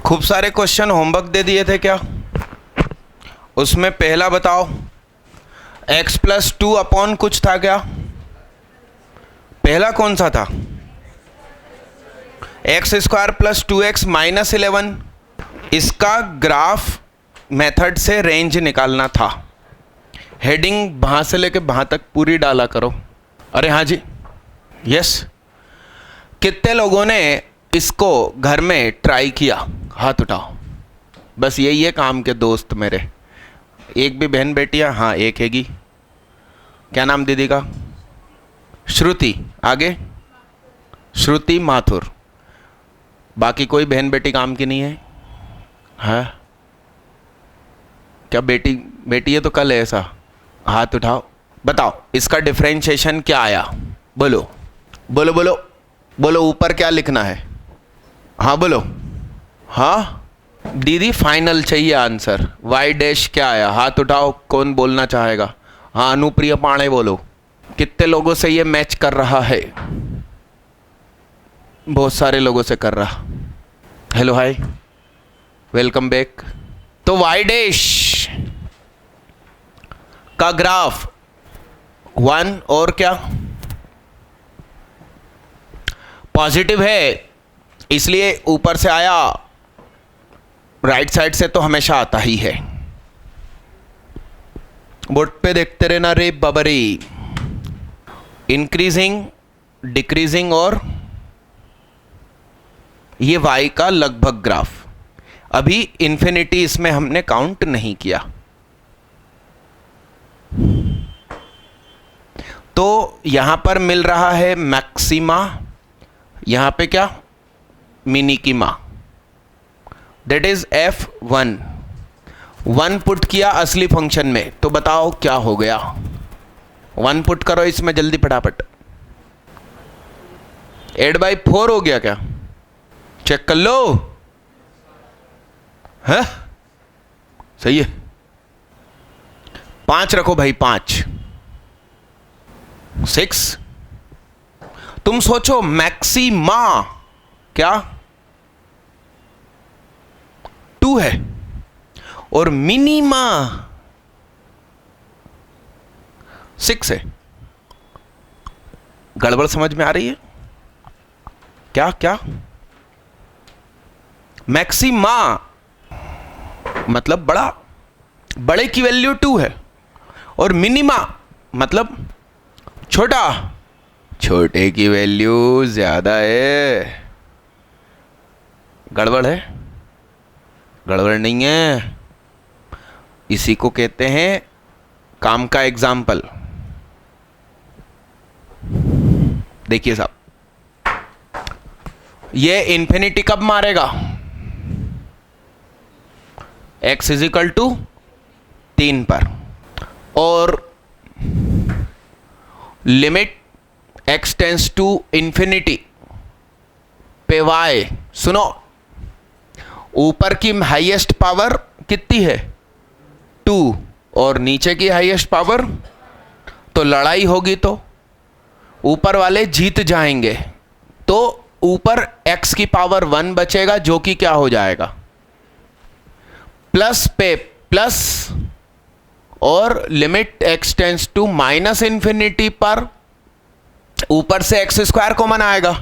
खूब सारे question homework दे दिए थे क्या? उसमें पहला बताओ, x प्लस 2 अपॉन कुछ था क्या? पहला कौन सा था? X square plus 2x minus 11। इसका ग्राफ मेथड से रेंज निकालना था। हेडिंग वहां से लेके वहां तक पूरी डाला करो। अरे हाँ जी, यस। कितने लोगों ने इसको घर में ट्राई किया? हाथ उठाओ। बस यही है काम के दोस्त मेरे। एक भी बहन बेटियां? हाँ, एक हैगी। क्या नाम दीदी का? श्रुति। आगे? श्रुति माथुर। बाकी कोई बहन बेटी काम की नहीं है? हाँ, क्या बेटी है तो कल है ऐसा? हाथ उठाओ। बताओ इसका डिफरेंशिएशन क्या आया? बोलो बोलो बोलो बोलो, ऊपर क्या लिखना है? हाँ बोलो। हाँ दीदी, फाइनल चाहिए आंसर। वाई डैश क्या आया? हाथ उठाओ, कौन बोलना चाहेगा? हाँ, अनुप्रिया पाणे बोलो। कितने लोगों से ये मैच कर रहा है? बहुत सारे लोगों से कर रहा। हेलो, हाय, वेलकम बैक। तो वाई डैश का ग्राफ 1 और क्या पॉजिटिव है, इसलिए ऊपर से आया। राइट साइड से तो हमेशा आता ही है। बोर्ड पे देखते रहना रे बबरी। इंक्रीजिंग, डिक्रीजिंग और ये y का लगभग ग्राफ। अभी इंफिनिटी इसमें हमने काउंट नहीं किया। तो यहां पर मिल रहा है मैक्सिमा, यहां पे क्या? मिनिकिमा। That is f1। 1 पुट किया असली फंक्शन में, तो बताओ क्या हो गया? 1 पुट करो इसमें जल्दी फटाफट। 8/4 हो गया क्या? चेक कर लो। है सही है। 5 रखो भाई, 5 6। तुम सोचो मैक्सिमा क्या 2 है और मिनिमा 6 है। गड़बड़ समझ में आ रही है क्या? क्या मैक्सिमा मतलब बड़ा, बड़े की वैल्यू 2 है, और मिनिमा मतलब छोटा, छोटे की वैल्यू ज्यादा है। गड़बड़ है? गड़बड़ नहीं है। इसी को कहते हैं काम का एग्जाम्पल। देखिए साहब, ये इंफिनिटी कब मारेगा? x इजिकल टू 3 पर, और limit x tends to infinity पे y। सुनो, ऊपर की हाईएस्ट पावर कितनी है? 2, और नीचे की हाईएस्ट पावर, तो लड़ाई होगी तो ऊपर वाले जीत जाएंगे। तो ऊपर x की पावर 1 बचेगा, जो कि क्या हो जाएगा? प्लस पे प्लस, और limit x tends to minus infinity पर ऊपर से एक्स स्क्वायर कॉमन आएगा,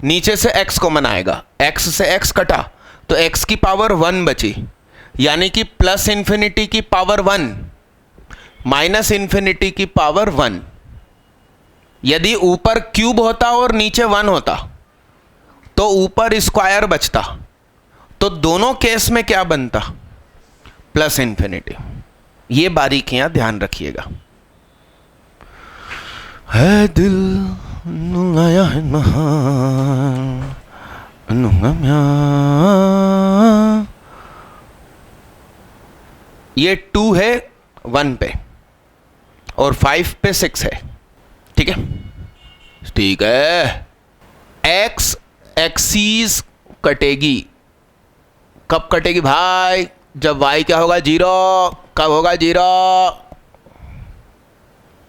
नीचे से x कॉमन आएगा। x से x कटा तो x की पावर 1 बची, यानी कि प्लस इंफिनिटी की पावर 1 माइनस इंफिनिटी की पावर 1। यदि ऊपर क्यूब होता और नीचे 1 होता तो ऊपर स्क्वायर बचता। तो दोनों केस में क्या बनता? Plus infinity. ये बारीकियां ध्यान रखिएगा। है दिल नुलाया है नहार, ये 2 है 1 पे और 5 पे 6 है। ठीक है, ठीक है। x एक्सीस कटेगी। कब कटेगी भाई? जब y क्या होगा? 0। कब होगा 0?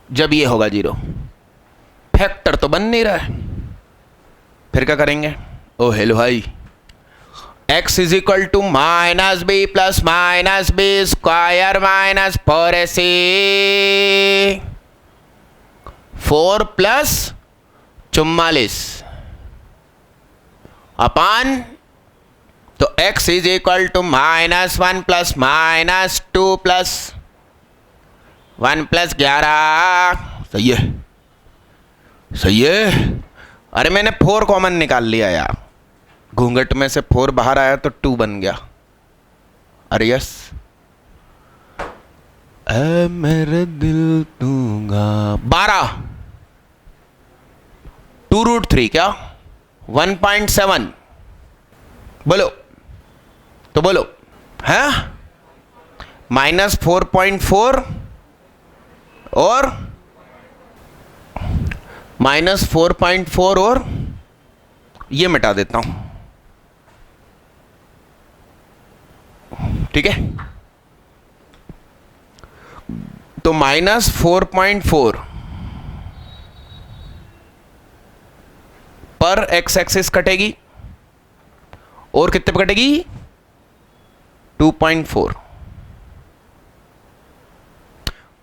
जब ये होगा 0। फैक्टर तो बन नहीं रहा है, फिर क्या करेंगे? ओ हेलो भाई, x is equal to minus B plus minus B square minus 4ac 4 प्लस 44 अपान, तो x इज इक्वल टू -1 प्लस -2 प्लस 1 प्लस 11। सही है, सही है। अरे मैंने 4 कॉमन निकाल लिया यार, घूंघट में से 4 बाहर आया तो 2 बन गया। अरे यस, ऐ मेरे दिल दूंगा 12 2√3 क्या 1.7 बोलो तो बोलो है -4.4 और -4.4 और ये मिटा देता हूं, ठीक है। तो -4.4 पर एक्स एक्सिस कटेगी और कितने पे कटेगी 2.4।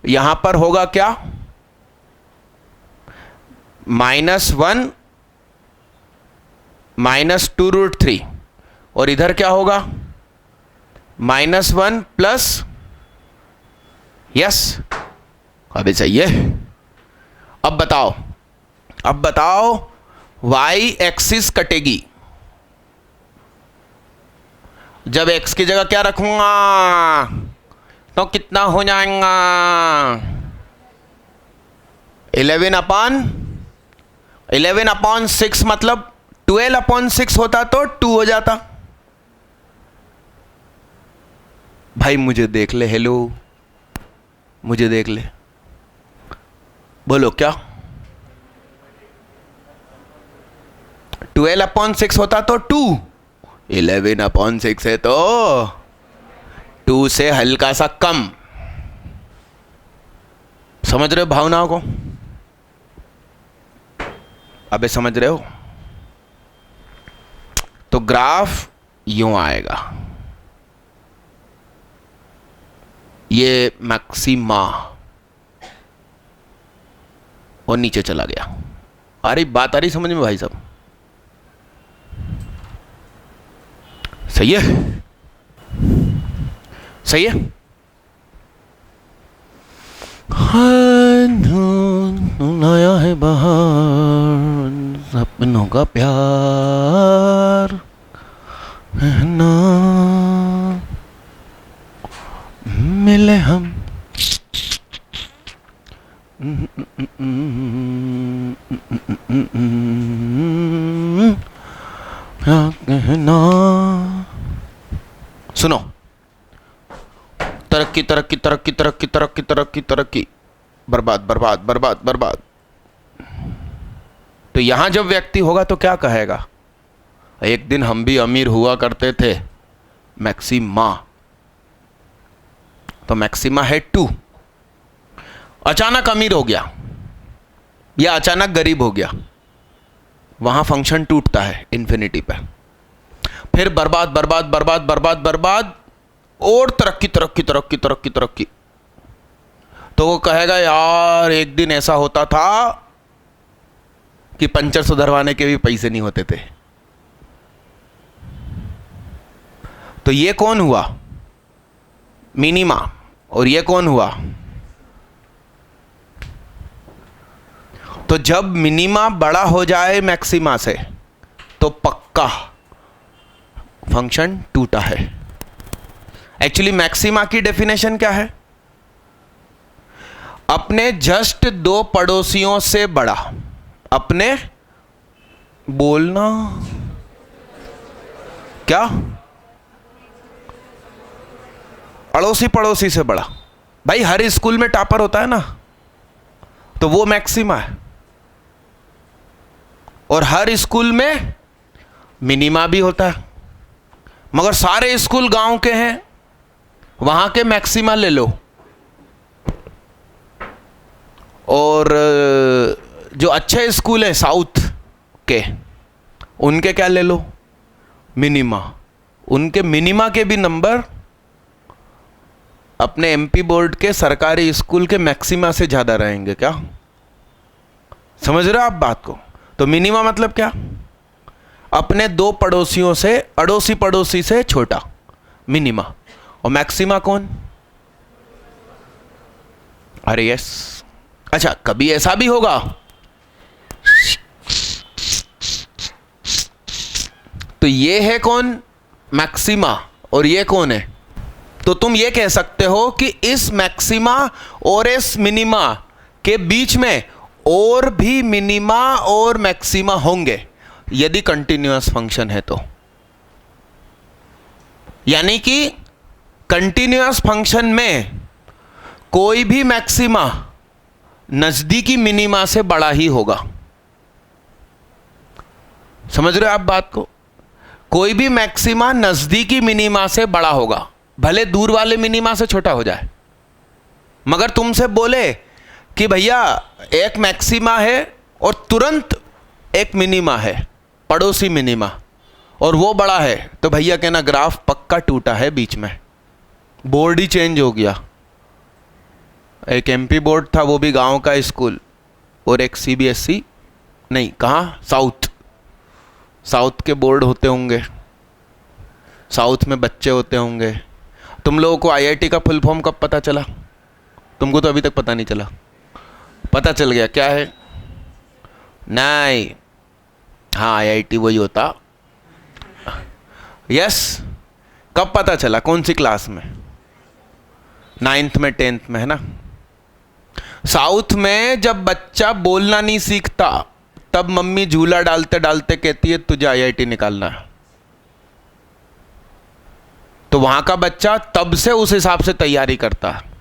यहां पर होगा क्या -1 -2√3 और इधर क्या होगा -1 प्लस, यस अभी सही है। अब बताओ y एक्सिस कटेगी जब x की जगह क्या रखूंगा तो कितना हो जाएगा 11/6 मतलब 12/6 होता तो 2 हो जाता। भाई मुझे देख ले, हेलो मुझे देख ले, बोलो क्या 12/6 होता तो 2, 11/6 है तो 2 से हल्का सा कम। समझ रहे हो भावनाओं को? अबे समझ रहे हो? तो ग्राफ यूं आएगा, ये मैक्सिमा और नीचे चला गया। अरे बात आ रही समझ में भाई साहब? सही है, सही है। नया है बहार सपनों का प्यार है ना, मिले हम क्या कहना। सुनो, तरक्की तरक्की तरक्की तरक्की तरक्की तरक्की तरक्की, बर्बाद बर्बाद बर्बाद बर्बाद। तो यहां जब व्यक्ति होगा तो क्या कहेगा, एक दिन हम भी अमीर हुआ करते थे, मैक्सिमा। तो मैक्सिमा है 2, अचानक अमीर हो गया या अचानक गरीब हो गया, वहां फंक्शन टूटता है इन्फिनिटी पे, फिर बर्बाद बर्बाद बर्बाद बर्बाद बर्बाद और तरक्की तरक्की तरक्की तरक्की तरक्की। तो वो कहेगा यार एक दिन ऐसा होता था कि पंचर सुधरवाने के भी पैसे नहीं होते थे। तो ये कौन हुआ मिनिमा और ये कौन हुआ? तो जब मिनिमा बड़ा हो जाए मैक्सिमा से तो पक्का फंक्शन टूटा है। एक्चुअली मैक्सिमा की डेफिनेशन क्या है? अपने जस्ट 2 पड़ोसियों से बड़ा, अपने बोलना क्या अड़ोसी पड़ोसी से बड़ा। भाई हर स्कूल में टॉपर होता है ना, तो वो मैक्सिमा है। और हर स्कूल में मिनिमा भी होता है, मगर सारे स्कूल गांव के हैं, वहां के मैक्सिमा ले लो और जो अच्छे स्कूल हैं साउथ के, उनके क्या ले लो मिनिमा। उनके मिनिमा के भी नंबर अपने एमपी बोर्ड के सरकारी स्कूल के मैक्सिमा से ज़्यादा रहेंगे। क्या समझ रहे हो आप बात को? तो मिनिमा मतलब क्या? अपने दो पड़ोसियों से, अड़ोसी पड़ोसी से छोटा, मिनिमा। और मैक्सिमा कौन? अरे यस। अच्छा, कभी ऐसा भी होगा तो ये है कौन? मैक्सिमा। और ये कौन है? तो तुम ये कह सकते हो कि इस मैक्सिमा और इस मिनिमा के बीच में और भी मिनिमा और मैक्सिमा होंगे यदि कंटिन्यूअस फंक्शन है तो। यानी कि कंटिन्यूअस फंक्शन में कोई भी मैक्सिमा नजदीकी मिनिमा से बड़ा ही होगा। समझ रहे हो आप बात को? कोई भी मैक्सिमा नजदीकी मिनिमा से बड़ा होगा, भले दूर वाले मिनिमा से छोटा हो जाए। मगर तुमसे बोले कि भैया एक मैक्सिमा है और तुरंत एक मिनिमा है, पड़ोसी मिनिमा, और वो बड़ा है, तो भैया कहना ग्राफ पक्का टूटा है बीच में, बोर्ड ही चेंज हो गया। एक एमपी बोर्ड था, वो भी गांव का स्कूल, और एक सीबीएसई, नहीं कहाँ, साउथ के बोर्ड होते होंगे, साउथ में बच्चे होते होंगे। तुम लोगों को आईआईटी का फुल फॉर्म कब पता चला? तुमको तो अभी तक पता नहीं चला। पता चल गया क्या है? नहीं, हाँ आईआईटी वही होता। यस। कब पता चला? कौन सी क्लास में? 9th में, 10th में, है ना। साउथ में जब बच्चा बोलना नहीं सीखता तब मम्मी झूला डालते डालते कहती है तुझे आईआईटी निकालना है। तो वहां का बच्चा तब से उस हिसाब से तैयारी करता है।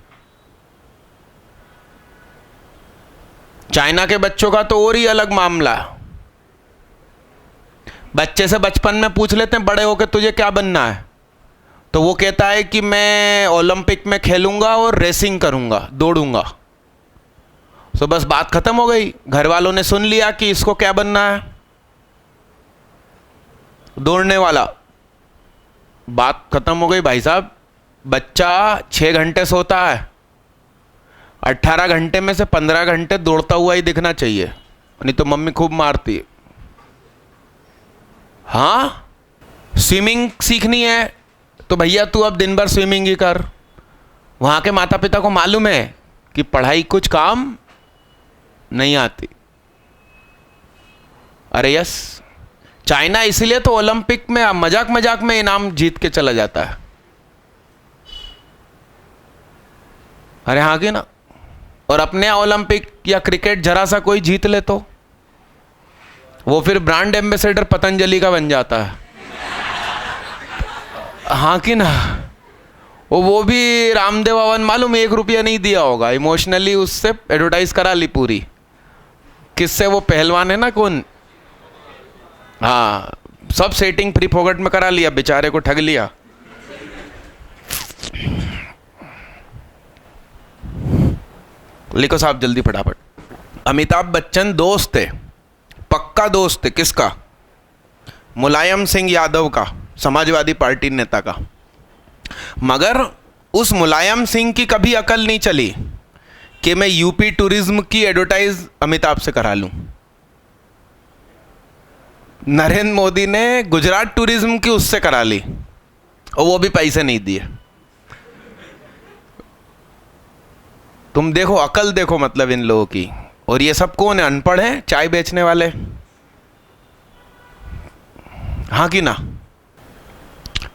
चाइना के बच्चों का तो और ही अलग मामला है। बच्चे से बचपन में पूछ लेते हैं बड़े होकर तुझे क्या बनना है, तो वो कहता है कि मैं ओलंपिक में खेलूंगा और रेसिंग करूंगा, दौड़ूंगा। तो बस बात खत्म हो गई। घर वालों ने सुन लिया कि इसको क्या बनना है, दौड़ने वाला। बात खत्म हो गई भाई साहब। बच्चा 6 घंटे सोता है, 18 घंटे में से 15 घंटे दौड़ता हुआ ही दिखना चाहिए, नहीं तो मम्मी खूब मारती है। हाँ, स्विमिंग सीखनी है तो भैया तू अब दिन भर स्विमिंग ही कर। वहां के माता पिता को मालूम है कि पढ़ाई कुछ काम नहीं आती। अरे यस, चाइना इसलिए तो ओलंपिक में मजाक मजाक में इनाम जीत के चला जाता है। अरे हाँ कि ना। और अपने ओलंपिक या क्रिकेट जरा सा कोई जीत ले तो वो फिर ब्रांड एम्बेसडर पतंजलि का बन जाता है। हाँ कि ना। वो भी रामदेव हवन मालूम 1 रुपया नहीं दिया होगा, इमोशनली उससे एडवर्टाइज करा ली पूरी। किससे? वो पहलवान है ना कौन, हाँ, सब सेटिंग फ्री फोकट में करा लिया, बेचारे को ठग लिया। लिखो साहब जल्दी फटाफट। अमिताभ बच्चन दोस्त थे, पक्का दोस्त थे। किसका? मुलायम सिंह यादव का, समाजवादी पार्टी नेता का। मगर उस मुलायम सिंह की कभी अकल नहीं चली कि मैं यूपी टूरिज्म की एडवर्टाइज अमिताभ से करा लूं। नरेंद्र मोदी ने गुजरात टूरिज्म की उससे करा ली और वो भी पैसे नहीं दिए। तुम देखो, अकल देखो मतलब इन लोगों की। और ये सब कौन है? अनपढ़ हैं, चाय बेचने वाले। हाँ कि ना।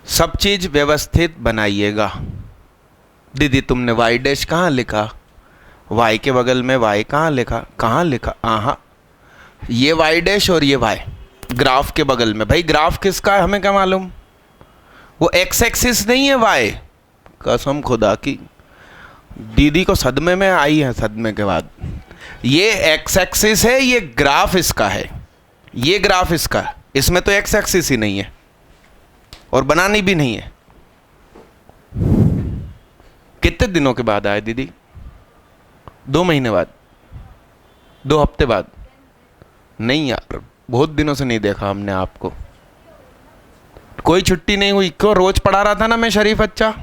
सब चीज व्यवस्थित बनाइएगा। दीदी तुमने वाई डैश कहाँ लिखा? वाई के बगल में वाई कहाँ लिखा? कहाँ लिखा? आहा, ये वाई डैश और ये वाई ग्राफ के बगल में। भाई ग्राफ किसका है हमें क्या मालूम? वो एक्स एक्सिस नहीं है वाई। कसम खुदा की, दीदी को सदमे में आई है, सदमे के बाद। ये एक्स एक्सिस है, ये ग्राफ इसका है, ये ग्राफ इसका है। इसमें तो एक्स एक्सिस ही नहीं है और बनानी भी नहीं है। कितने दिनों के बाद आए दीदी? 2 महीने बाद, 2 हफ्ते बाद? नहीं यार, बहुत दिनों से नहीं देखा हमने आपको। कोई छुट्टी नहीं हुई क्यों? रोज पढ़ा रहा था ना मैं शरीफ अच्छा।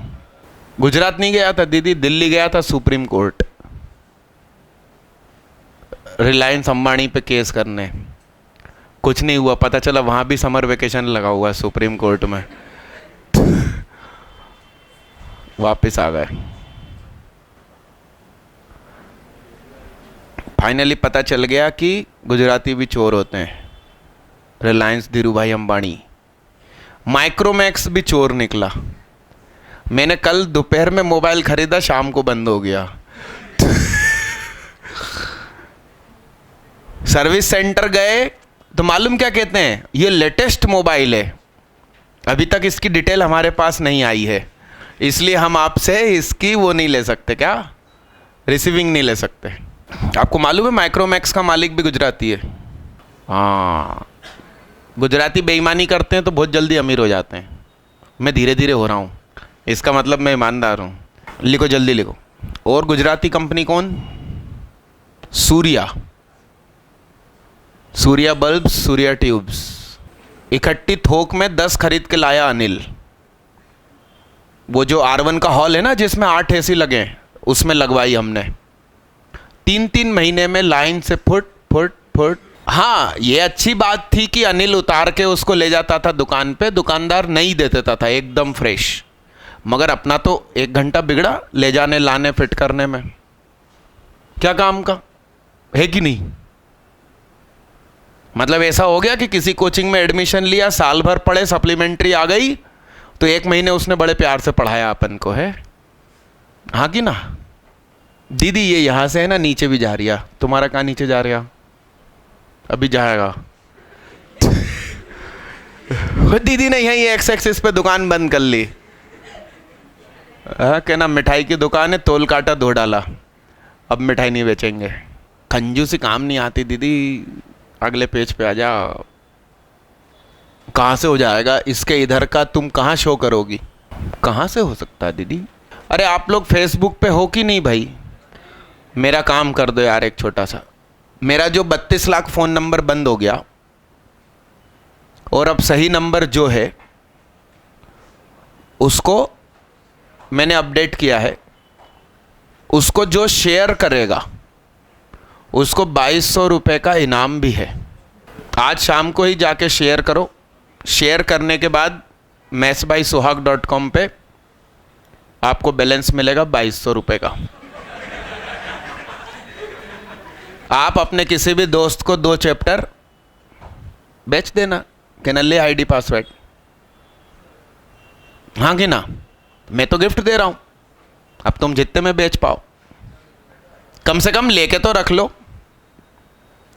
गुजरात नहीं गया था दीदी, दिल्ली गया था सुप्रीम कोर्ट, रिलायंस अंबानी पे केस करने। कुछ नहीं हुआ, पता चला वहां भी समर वेकेशन लगा हुआ है सुप्रीम कोर्ट में। वापस आ गए। फाइनली पता चल गया कि गुजराती भी चोर होते हैं। रिलायंस धीरूभाई अंबानी, माइक्रोमैक्स भी चोर निकला। मैंने कल दोपहर में मोबाइल खरीदा, शाम को बंद हो गया। सर्विस सेंटर गए तो मालूम क्या कहते हैं, ये लेटेस्ट मोबाइल है, अभी तक इसकी डिटेल हमारे पास नहीं आई है, इसलिए हम आपसे इसकी वो नहीं ले सकते, क्या रिसीविंग नहीं ले सकते। आपको मालूम है माइक्रोमैक्स का मालिक भी गुजराती है। हाँ, गुजराती बेईमानी करते हैं तो बहुत जल्दी अमीर हो जाते हैं। मैं धीरे धीरे हो रहा हूँ, इसका मतलब मैं ईमानदार हूँ। लिखो, जल्दी लिखो। और गुजराती कंपनी कौन? Surya, Surya bulb, Surya tubes. इकट्ठी थोक में 10 खरीद के लाया अनिल। वो जो R1 का हॉल है ना जिसमें 8 AC लगे हैं, उसमें लगवाई हमने। 3-3 महीने में लाइन से फुट फुट फुट। हाँ, ये अच्छी बात थी कि अनिल उतार के उसको ले जाता था दुकान पे, दुकानदार नहीं दे देता था एकदम फ्रेश। मगर अपना तो 1 घंटा बिगड़ा ले जाने लाने फिट करने में। क्या काम का है कि नहीं? मतलब ऐसा हो गया कि किसी कोचिंग में एडमिशन लिया, साल भर पढ़े, सप्लीमेंट्री आ गई तो 1 महीने उसने बड़े प्यार से पढ़ाया अपन को, है हाँ कि ना? दीदी ये यहां से है ना नीचे भी जा रही है, तुम्हारा कहाँ नीचे जा रहा? अभी जाएगा। दीदी ने यही एक्स एक्सिस पे दुकान बंद कर ली। क्या ना, मिठाई की दुकान है, तोल काटा धो डाला, अब मिठाई नहीं बेचेंगे। कंजूसी काम नहीं आती दीदी। अगले पेज पे आ जा। कहाँ से हो जाएगा इसके इधर का? तुम कहाँ शो करोगी? कहाँ से हो सकता है दीदी? अरे आप लोग फेसबुक पे हो कि नहीं भाई? मेरा काम कर दो यार एक छोटा सा। मेरा जो 32 लाख फ़ोन नंबर बंद हो गया और अब सही नंबर जो है उसको मैंने अपडेट किया है। उसको जो शेयर करेगा उसको 2200 रुपये का इनाम भी है। आज शाम को ही जाके शेयर करो। शेयर करने के बाद messbysuhag.com पे आपको बैलेंस मिलेगा 2200 रुपये का। आप अपने किसी भी दोस्त को 2 चैप्टर बेच देना, कैनल आईडी पासवर्ड। हाँ कि ना? मैं तो गिफ्ट दे रहा हूं, अब तुम जितने में बेच पाओ कम से कम लेके तो रख लो।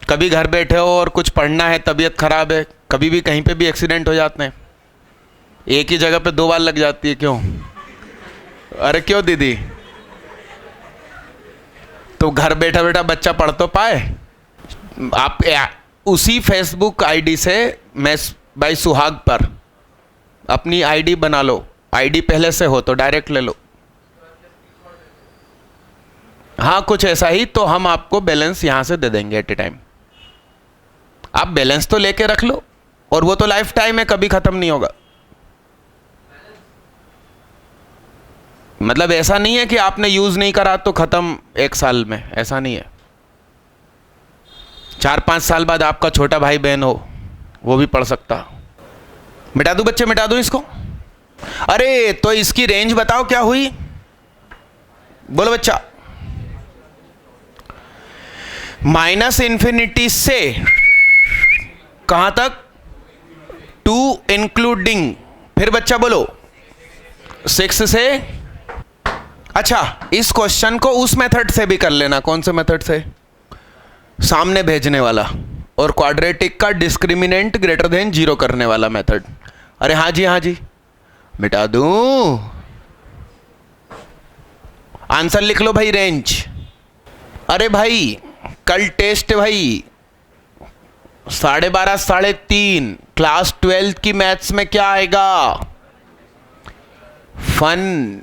कभी घर बैठे हो और कुछ पढ़ना है, तबीयत खराब है, कभी भी कहीं पे भी एक्सीडेंट हो जाते हैं, एक ही जगह पे 2 बार लग जाती है। क्यों? अरे क्यों दीदी? तो घर बैठा बैठा बच्चा पढ़ तो पाए। आप उसी फेसबुक आईडी से मैस बाय सुहाग पर अपनी आईडी बना लो। आईडी पहले से हो तो डायरेक्ट ले लो। हाँ, कुछ ऐसा ही। तो हम आपको बैलेंस यहां से दे देंगे एट ए टाइम। आप बैलेंस तो लेके रख लो, और वो तो लाइफ टाइम है, कभी खत्म नहीं होगा। मतलब ऐसा नहीं है कि आपने यूज नहीं करा तो खत्म 1 साल में, ऐसा नहीं है। 4-5 साल बाद आपका छोटा भाई बहन हो, वो भी पढ़ सकता। मिटा दूं बच्चे, मिटा दूं इसको? अरे तो इसकी रेंज बताओ क्या हुई? बोलो बच्चा। -∞ से कहां तक? 2 इंक्लूडिंग। फिर बच्चा बोलो 6 से। अच्छा, इस क्वेश्चन को उस मेथड से भी कर लेना। कौन से मेथड से? सामने भेजने वाला और क्वाड्रेटिक का डिस्क्रिमिनेंट ग्रेटर देन 0 करने वाला मेथड। अरे हाँ जी, हाँ जी, मिटा दूं। आंसर लिख लो भाई, रेंज। अरे भाई कल टेस्ट भाई 12:30 3:30 क्लास 12th की मैथ्स में क्या आएगा? फन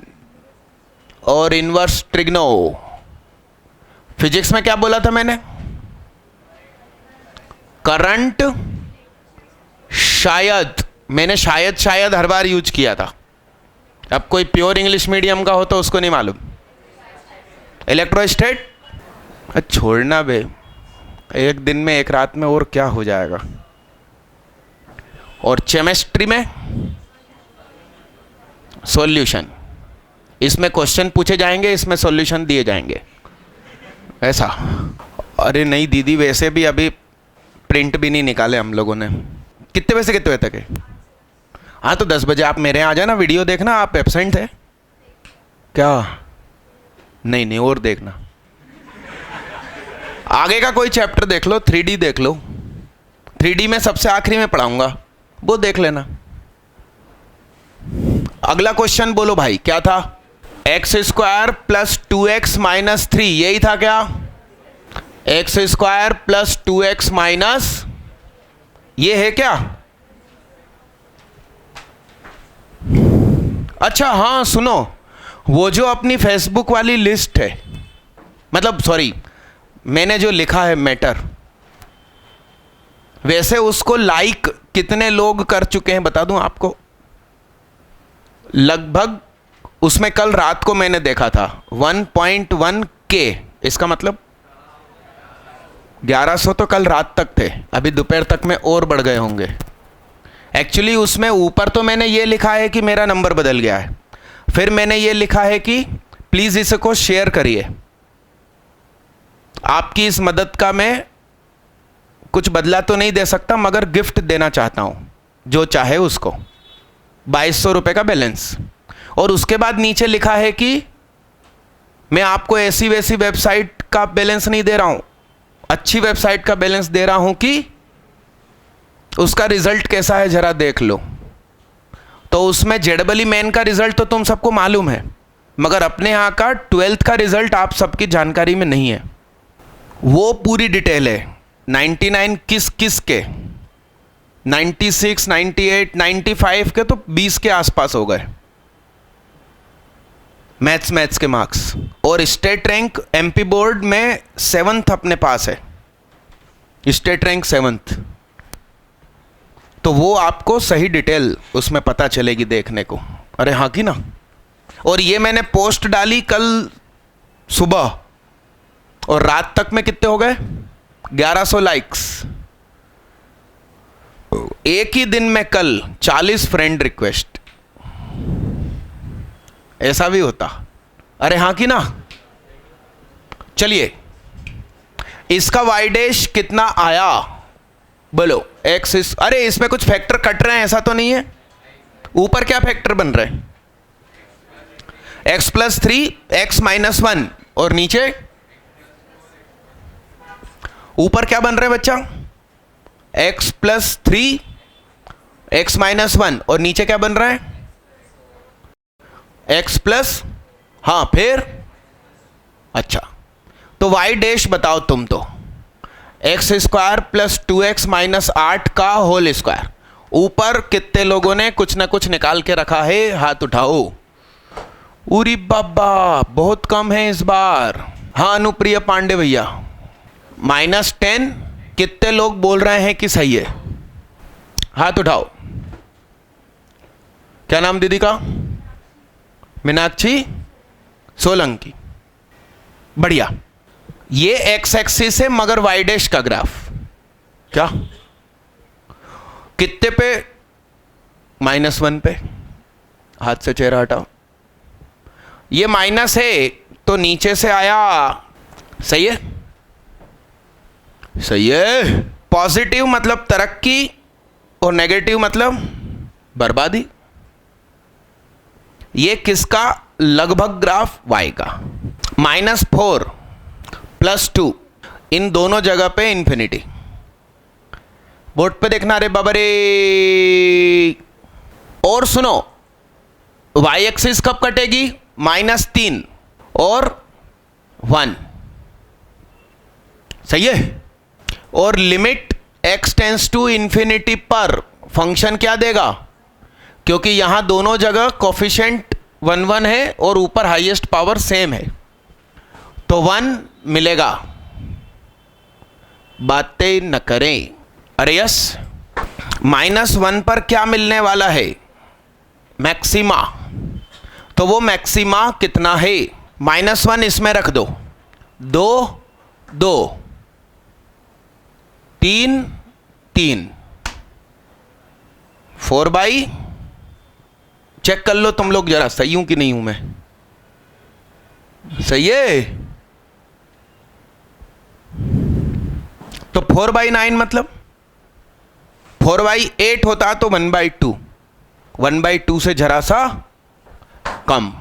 और इनवर्स ट्रिग्नो। फिजिक्स में क्या बोला था मैंने? करंट शायद मैंने शायद हर बार यूज किया था। अब कोई प्योर इंग्लिश मीडियम का हो तो उसको नहीं मालूम। इलेक्ट्रोस्टेट, छोड़ना बे, एक दिन में एक रात में और क्या हो जाएगा। और केमिस्ट्री में सॉल्यूशन, इसमें क्वेश्चन पूछे जाएंगे, इसमें सॉल्यूशन दिए जाएंगे, ऐसा। अरे नहीं दीदी, वैसे भी अभी प्रिंट भी नहीं निकाले हम लोगों ने। कितने बजे से कितने बजे तक है? हाँ तो 10 बजे आप मेरे यहाँ आ जाना, वीडियो देखना। आप एब्सेंट है क्या? नहीं और देखना। आगे का कोई चैप्टर देख लो, 3D देख लो, 3D में सबसे आखिरी में पढ़ाऊंगा, वो देख लेना। अगला क्वेश्चन बोलो भाई, क्या था? x² प्लस 2x माइनस 3, यही था क्या? x² प्लस 2x माइनस, ये है क्या? अच्छा हाँ सुनो, वो जो अपनी फेसबुक वाली लिस्ट है, मतलब सॉरी, मैंने जो लिखा है मैटर, वैसे उसको लाइक कितने लोग कर चुके हैं बता दूं आपको? लगभग उसमें कल रात को मैंने देखा था 1.1K। इसका मतलब 1100 तो कल रात तक थे, अभी दोपहर तक में और बढ़ गए होंगे। एक्चुअली उसमें ऊपर तो मैंने ये लिखा है कि मेरा नंबर बदल गया है, फिर मैंने ये लिखा है कि प्लीज़ इसको शेयर करिए, आपकी इस मदद का मैं कुछ बदला तो नहीं दे सकता, मगर गिफ्ट देना चाहता हूं, जो चाहे उसको। 2200 रुपये का बैलेंस। और उसके बाद नीचे लिखा है कि मैं आपको ऐसी वैसी वेबसाइट का बैलेंस नहीं दे रहा हूं, अच्छी वेबसाइट का बैलेंस दे रहा हूं कि उसका रिजल्ट कैसा है जरा देख लो। तो उसमें जेडबली मैन का रिजल्ट तो तुम सबको मालूम है, मगर अपने यहाँ का 12th का रिजल्ट आप सबकी जानकारी में नहीं है। वो पूरी डिटेल है, 99 किस किस के, 96, 98, 95 के तो 20 के आसपास हो गए मैथ्स के मार्क्स। और स्टेट रैंक एमपी बोर्ड में 7th अपने पास है, स्टेट रैंक 7th। तो वो आपको सही डिटेल उसमें पता चलेगी देखने को। अरे हाँ कि ना। और ये मैंने पोस्ट डाली कल सुबह, और रात तक में कितने हो गए? 1100 लाइक्स। एक ही दिन में कल 40 फ्रेंड रिक्वेस्ट, ऐसा भी होता। अरे हाँ कि ना। चलिए, इसका वाई डैश कितना आया बोलो? एक्स इस, अरे इसमें कुछ फैक्टर कट रहे हैं, ऐसा तो नहीं है? ऊपर क्या फैक्टर बन रहे हैं? x प्लस 3, x माइनस 1, और नीचे ऊपर क्या बन रहे हैं बच्चा? x प्लस 3, x माइनस 1, और नीचे क्या बन रहा है? x प्लस, हाँ फिर अच्छा, तो y डैश बताओ तुम तो। x² प्लस 2x माइनस 8 का होल स्क्वायर। ऊपर कितने लोगों ने कुछ ना कुछ निकाल के रखा है? हाथ उठाओ। उरी बाबा, बहुत कम है इस बार। हाँ अनुप्रिया पांडे भैया, -10। कितने लोग बोल रहे हैं कि सही है? हाथ उठाओ। क्या नाम दीदी का? मीनाक्षी सोलंकी। बढ़िया। ये एक्स एक्सिस है मगर वाई डैश का ग्राफ क्या कितने पे? -1 पे। हाथ से चेहरा हटाओ। ये माइनस है तो नीचे से आया, सही है? सही है। पॉजिटिव मतलब तरक्की और नेगेटिव मतलब बर्बादी। ये किसका लगभग ग्राफ? y का। -4 प्लस 2, इन दोनों जगह पे इंफिनिटी। बोर्ड पे देखना रे बाबा रे। और सुनो, y एक्सिस कब कटेगी? -3 और 1, सही है? और limit x tends to infinity पर फंक्शन क्या देगा? क्योंकि यहां दोनों जगह कोफिशिएंट 1 1 है और ऊपर हाईएस्ट पावर सेम है, तो 1 मिलेगा। बातें न करें। अरे यस, -1 पर क्या मिलने वाला है? मैक्सिमा। तो वो मैक्सिमा कितना है? -1 इसमें रख दो, 2 2 3 3 4 बाई, चेक कर लो तुम लोग जरा, सही हूं कि नहीं हूं मैं? सही है। तो 4/9 मतलब 4/8 होता तो 1/2, 1/2 से जरा सा कम,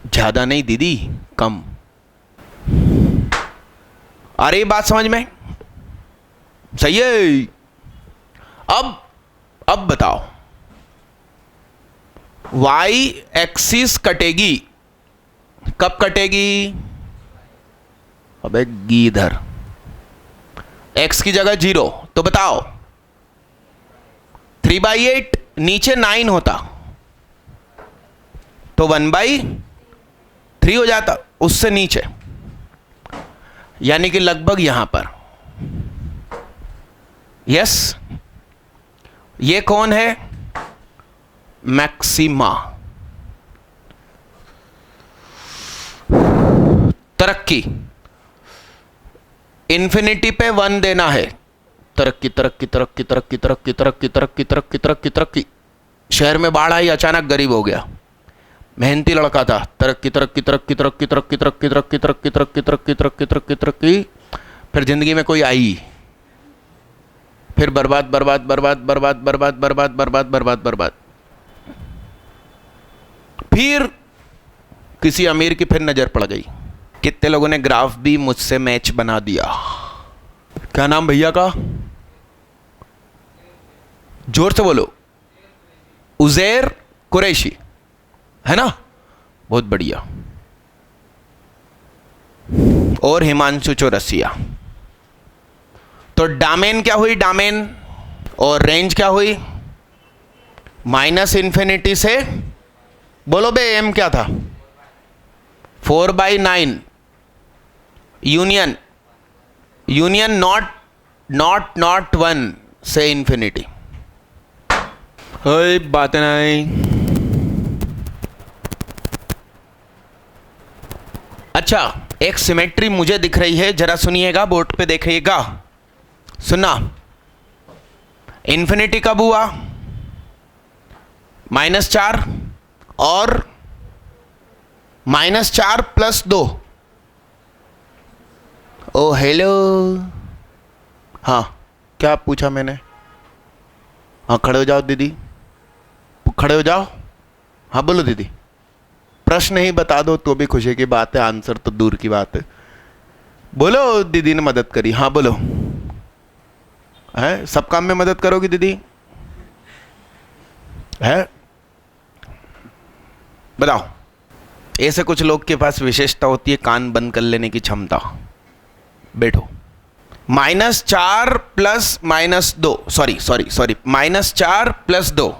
ज्यादा नहीं दीदी, कम। आ रही बात समझ में? सही है। अब बताओ, y एक्सिस कटेगी, कब कटेगी? अबे इधर x की जगह 0, तो बताओ 3/8, नीचे 9 होता तो 1/3 हो जाता, उससे नीचे, यानी कि लगभग यहां पर। यस, ये कौन है? मैक्सिमा, तरक्की। इन्फिनिटी पे 1 देना है, तरक्की तरक्की तरक्की तरक्की तरक्की तरक्की तरक्की तरक्की तरक्की तरक्की। शहर में बाढ़ आई, अचानक गरीब हो गया, मेहनती लड़का था, तरक्की तरक्की तरक्की तरक्की तरक्की तरक्की तरक्की तरक्की तरक्की तरक्की तरक्की तरक्की तरक्की। फिर जिंदगी में कोई आई, फिर बर्बाद बर्बाद बर्बाद बर्बाद बर्बाद बर्बाद बर्बाद बर्बाद बर्बाद। फिर किसी अमीर की फिर नजर पड़ गई। कितने लोगों ने ग्राफ भी मुझसे मैच बना दिया? क्या नाम भैया का? जोर से बोलो। उजैर कुरैशी, है ना? बहुत बढ़िया। और हिमांशु चौरसिया। तो डामेन क्या हुई? डामेन। और रेंज क्या हुई? -इन्फिनिटी से, बोलो बे, एम क्या था? 4/9। यूनियन, यूनियन नॉट 1 से इन्फिनिटी। बात नहीं। अच्छा, एक सिमेट्री मुझे दिख रही है, जरा सुनिएगा, बोर्ड पे देखिएगा। सुना? इन्फिनिटी कब हुआ? -4 और -4 + 2। ओ हेलो, हाँ क्या पूछा मैंने? हाँ खड़े हो जाओ दीदी, खड़े हो जाओ। हाँ बोलो दीदी। प्रश्न ही बता दो तो भी खुशी की बात है, आंसर तो दूर की बात है। बोलो, दीदी ने मदद करी। हाँ बोलो। है, सब काम में मदद करोगी दीदी? है, बताओ। ऐसे कुछ लोग के पास विशेषता होती है कान बंद कर लेने की क्षमता। बैठो। -4 + -2, सॉरी -4 + 2,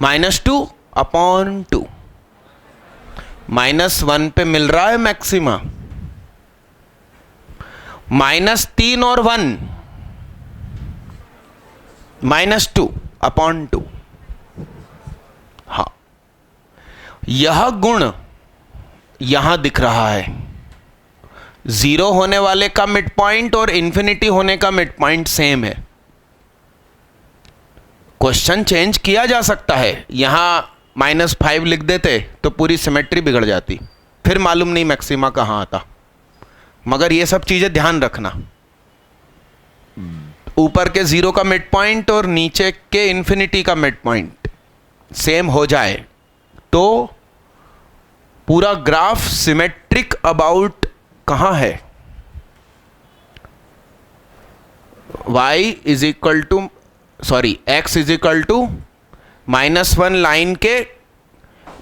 -2/2। -1 पे मिल रहा है मैक्सिमा। -3 और 1, -2/2। हाँ, यह गुण यहां दिख रहा है। 0 होने वाले का मिड पॉइंट और इन्फिनिटी होने का मिड पॉइंट सेम है। क्वेश्चन चेंज किया जा सकता है, यहां -5 लिख देते तो पूरी सिमेट्री बिगड़ जाती, फिर मालूम नहीं मैक्सिमा कहां आता। मगर ये सब चीजें ध्यान रखना, ऊपर के 0 का मिड पॉइंट और नीचे के इन्फिनिटी का मिड पॉइंट सेम हो जाए तो पूरा ग्राफ सिमेट्रिक अबाउट कहां है? x -1 लाइन के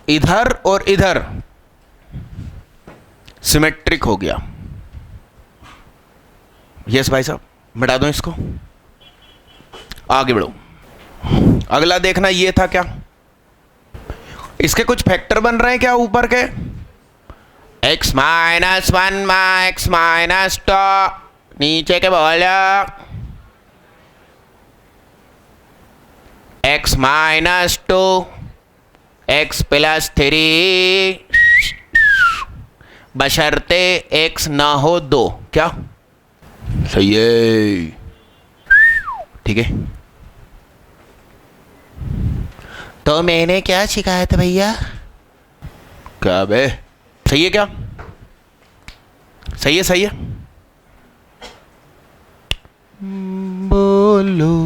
इधर और इधर सिमेट्रिक हो गया। यस भाई साहब, मिटा दो इसको, आगे बढ़ो। अगला देखना, ये था क्या? इसके कुछ फैक्टर बन रहे हैं क्या ऊपर के? x -1 x -2, नीचे के बोलो x माइनस 2 x प्लस 3 बशर्ते x ना हो 2। क्या सही है? ठीक है। तो मैंने क्या सिखाया था भैया? क्या बे? सही है क्या? सही है, सही है। बोलो।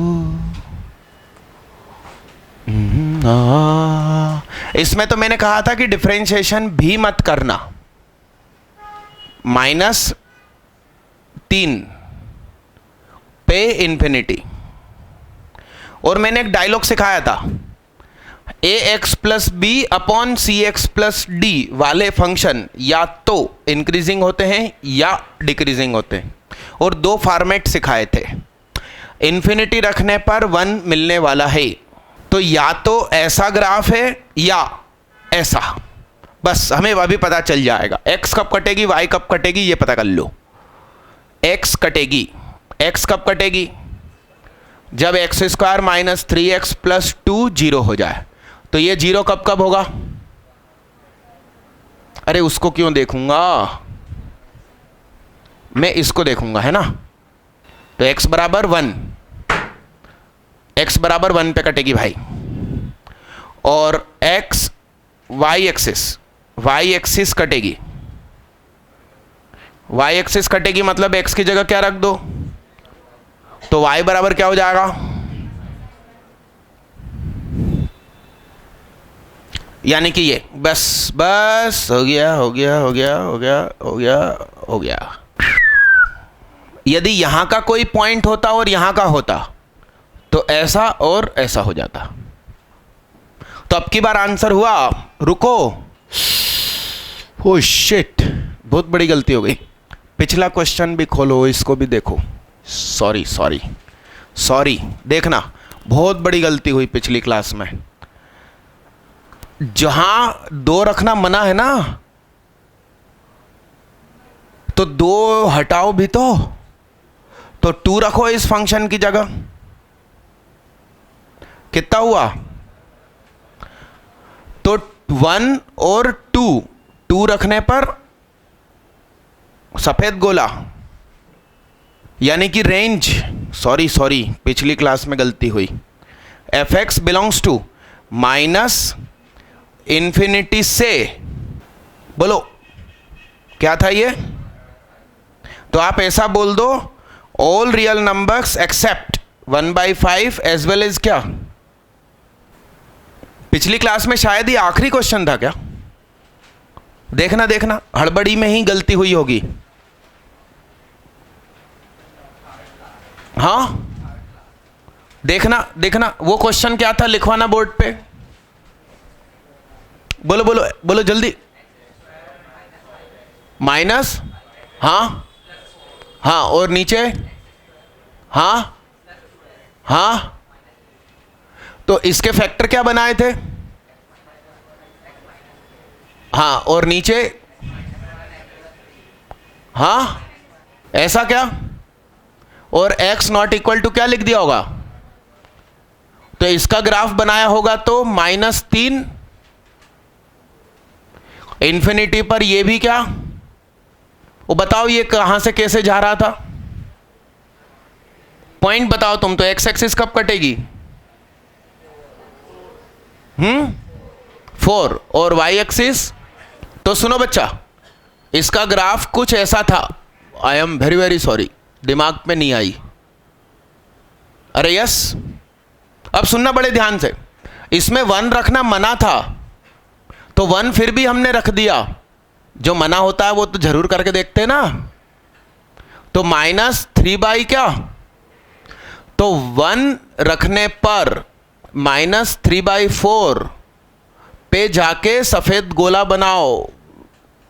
इसमें तो मैंने कहा था कि डिफरेंशिएशन भी मत करना। -3 पे इंफिनिटी। और मैंने एक डायलॉग सिखाया था, ax प्लस बी अपॉन सी एक्स प्लस डी वाले फंक्शन या तो इंक्रीजिंग होते हैं या डिक्रीजिंग होते हैं, और 2 फॉर्मेट सिखाए थे। इंफिनिटी रखने पर 1 मिलने वाला है, तो या तो ऐसा ग्राफ है या ऐसा। बस हमें वह भी पता चल जाएगा, x कब कटेगी, y कब कटेगी, ये पता कर लो। x कटेगी, x कब कटेगी? जब x square minus 3x plus 2 zero हो जाए। तो ये जीरो कब कब होगा? अरे उसको क्यों देखूंगा, मैं इसको देखूंगा, है ना। तो x बराबर 1, x बराबर 1 पे कटेगी भाई। और x y एक्सिस कटेगी, y एक्सिस कटेगी, मतलब x की जगह क्या रख दो, तो y बराबर क्या हो जाएगा? यानी कि ये बस हो गया, हो गया, हो गया, हो गया, हो गया, हो गया। यदि यहां का कोई पॉइंट होता और यहां का होता तो ऐसा और ऐसा हो जाता। तो अब की बार आंसर हुआ, रुको, ओह शिट, बहुत बड़ी गलती हो गई। पिछला क्वेश्चन भी खोलो, इसको भी देखो। सॉरी सॉरी सॉरी, देखना बहुत बड़ी गलती हुई पिछली क्लास में। जहां 2 रखना मना है ना, तो 2 हटाओ भी तो 2 रखो इस फंक्शन की जगह। कितना हुआ? तो 1 और 2 रखने पर सफेद गोला, यानी कि रेंज, सॉरी पिछली क्लास में गलती हुई। f(x) belongs to minus infinity से, बोलो क्या था ये? तो आप ऐसा बोल दो, all real numbers except 1/5 as well as क्या? पिछली क्लास में शायद ये आखिरी क्वेश्चन था क्या? देखना हड़बड़ी में ही गलती हुई होगी। हाँ देखना वो क्वेश्चन क्या था, लिखवाना बोर्ड पे। बोलो जल्दी। माइनस, हाँ, और नीचे, हाँ, तो इसके फैक्टर क्या बनाए थे? हाँ, और नीचे, हाँ, ऐसा क्या? और x नॉट इक्वल टू क्या लिख दिया होगा? तो इसका ग्राफ बनाया होगा तो -3 इंफिनिटी पर। ये भी क्या? वो बताओ ये कहां से कैसे जा रहा था? पॉइंट बताओ तुम तो। x एक्सिस कब कटेगी? 4। और y एक्सिस? तो सुनो बच्चा, इसका ग्राफ कुछ ऐसा था। आई एम वेरी सॉरी, दिमाग में नहीं आई। अरे यस, अब सुनना बड़े ध्यान से। इसमें 1 रखना मना था, तो 1 फिर भी हमने रख दिया। जो मना होता है वो तो जरूर करके देखते हैं ना। तो -3 क्या? तो 1 रखने पर -3/4 पे जाके सफेद गोला बनाओ।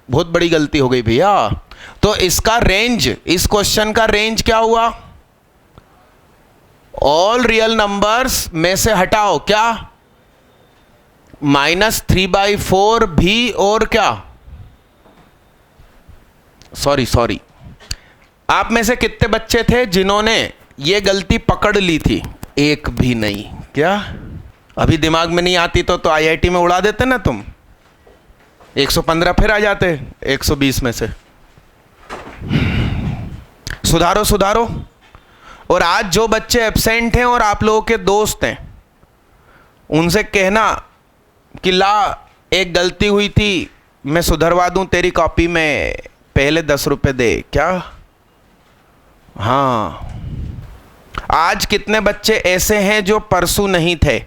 बहुत बड़ी गलती हो गई भैया। तो इसका रेंज, इस क्वेश्चन का रेंज क्या हुआ? ऑल रियल नंबर्स में से हटाओ क्या? -3/4 भी, और क्या? सॉरी, आप में से कितने बच्चे थे जिन्होंने ये गलती पकड़ ली थी? एक भी नहीं। क्या? अभी दिमाग में नहीं आती तो आईआईटी में उड़ा देते ना तुम, 115 फिर आ जाते 120 में से। सुधारो सुधारो। और आज जो बच्चे एब्सेंट हैं और आप लोगों के दोस्त हैं, उनसे कहना कि ला एक गलती हुई थी, मैं सुधरवा दूं तेरी कॉपी में, पहले 10 रुपये दे। क्या? हाँ। आज कितने बच्चे ऐसे हैं जो परसों नहीं थे,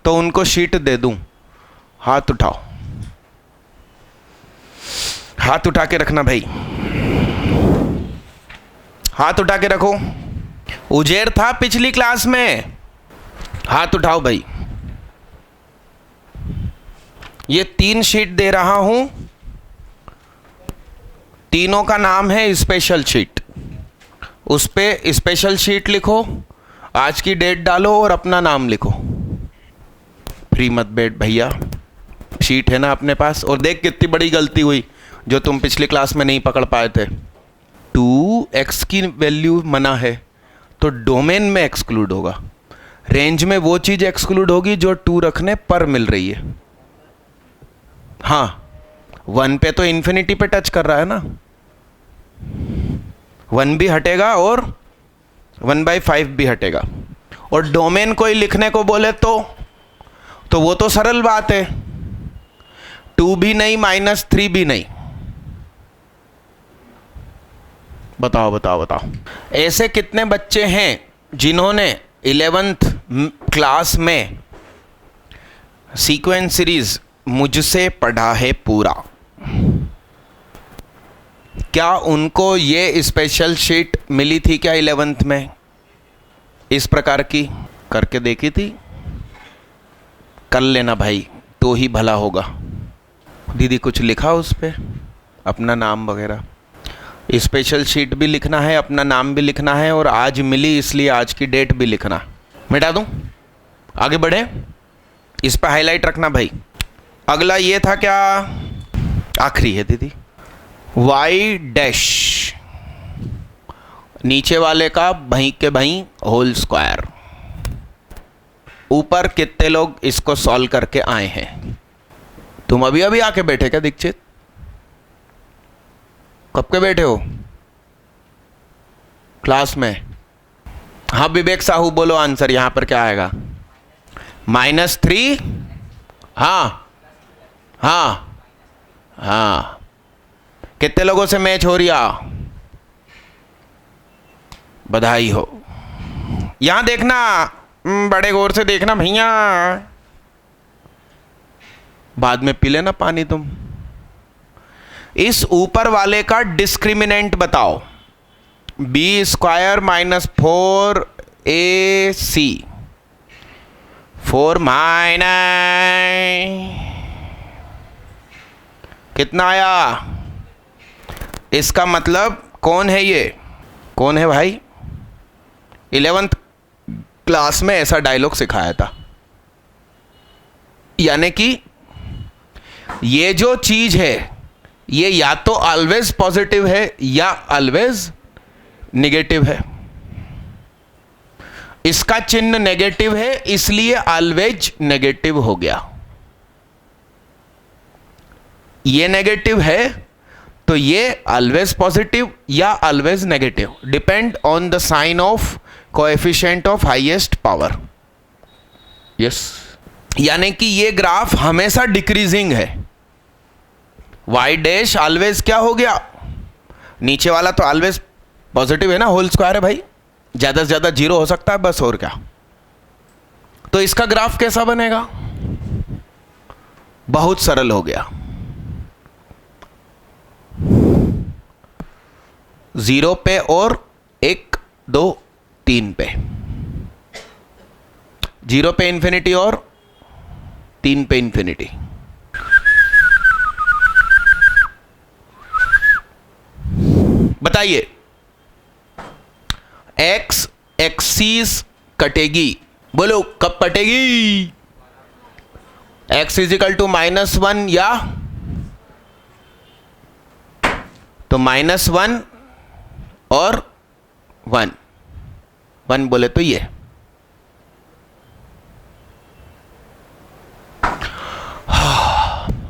तो उनको शीट दे दूं? हाथ उठाओ, हाथ उठा के रखना भाई, हाथ उठा के रखो। उजेर था पिछली क्लास में? हाथ उठाओ भाई। ये 3 शीट दे रहा हूं, तीनों का नाम है स्पेशल शीट। उस पे स्पेशल शीट लिखो, आज की डेट डालो और अपना नाम लिखो। फ्री मत बैठ भैया, शीट है ना अपने पास। और देख कितनी बड़ी गलती हुई जो तुम पिछली क्लास में नहीं पकड़ पाए थे। 2x की वैल्यू मना है तो डोमेन में एक्सक्लूड होगा, रेंज में वो चीज एक्सक्लूड होगी जो 2 रखने पर मिल रही है। हाँ, 1 पे तो इन्फिनिटी पे टच कर रहा है ना, 1 भी हटेगा और 1/5 भी हटेगा। और डोमेन कोई लिखने को बोले तो वो तो सरल बात है, 2 भी नहीं -3 भी नहीं। बताओ बताओ बताओ। ऐसे कितने बच्चे हैं जिन्होंने 11th क्लास में सीक्वेंस सीरीज मुझसे पढ़ा है पूरा? क्या उनको ये स्पेशल शीट मिली थी क्या 11th में? इस प्रकार की करके देखी थी? कर लेना भाई, तो ही भला होगा। दीदी कुछ लिखा उस पे, अपना नाम वगैरह? स्पेशल शीट भी लिखना है, अपना नाम भी लिखना है, और आज मिली इसलिए आज की डेट भी लिखना। मिटा दूं? आगे बढ़े? इस पे हाईलाइट रखना भाई। अगला ये था क्या? आखिरी है दीदी, y डैश, नीचे वाले का भई के भई होल स्क्वायर। ऊपर कितने लोग इसको सॉल्व करके आए हैं? तुम अभी अभी आके बैठे क्या दीक्षित? कब के बैठे हो क्लास में? हाँ विवेक साहू बोलो आंसर, यहां पर क्या आएगा? -3। हाँ हाँ हाँ, कितने लोगों से मैच हो रिया? बधाई हो। यहां देखना, बड़े गौर से देखना भैया, बाद में पी लेना पानी तुम। इस ऊपर वाले का डिस्क्रिमिनेंट बताओ। b² - 4ac 4 कितना आया? इसका मतलब कौन है ये? कौन है भाई? 11th क्लास में ऐसा डायलॉग सिखाया था। यानी कि ये जो चीज है ये या तो ऑलवेज पॉजिटिव है या ऑलवेज नेगेटिव है। इसका चिन्ह नेगेटिव है इसलिए ऑलवेज नेगेटिव हो गया। ये नेगेटिव है तो ये ऑलवेज पॉजिटिव या always negative, depend on the sign of coefficient of highest power. Yes, यानी कि ये ग्राफ हमेशा डिक्रीजिंग है। y डैश ऑलवेज क्या हो गया? नीचे वाला तो ऑलवेज पॉजिटिव है ना, होल स्क्वायर है भाई, ज्यादा से ज्यादा 0 हो सकता है बस, और क्या। तो इसका ग्राफ कैसा बनेगा? बहुत सरल हो गया, 0 पे और 1 2 3 पे, 0 पे इंफिनिटी और 3 पे इंफिनिटी। बताइए, x एक्सिस कटेगी, बोलो कब कटेगी? x = -1 या तो -1 और 1 बोले तो ये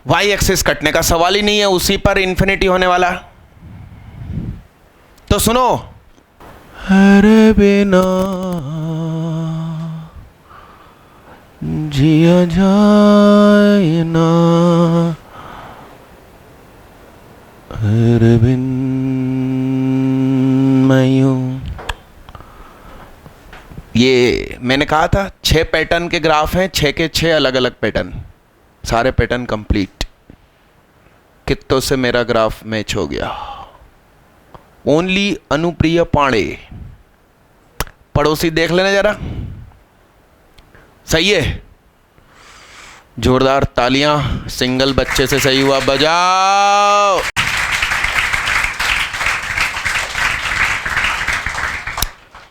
वाई एक्सिस कटने का सवाल ही नहीं है, उसी पर इन्फिनिटी होने वाला। तो सुनो, अरे बिना जिया जाए ना, हर बिन मैं यूं। ये मैंने कहा था 6 पैटर्न के ग्राफ हैं, 6 के 6 अलग अलग पैटर्न, सारे पैटर्न कंप्लीट। कितनों से मेरा ग्राफ मैच हो गया। ओनली अनुप्रिय पांडे, पड़ोसी देख लेना जरा, सही है। जोरदार तालियां, सिंगल बच्चे से सही हुआ, बजाओ।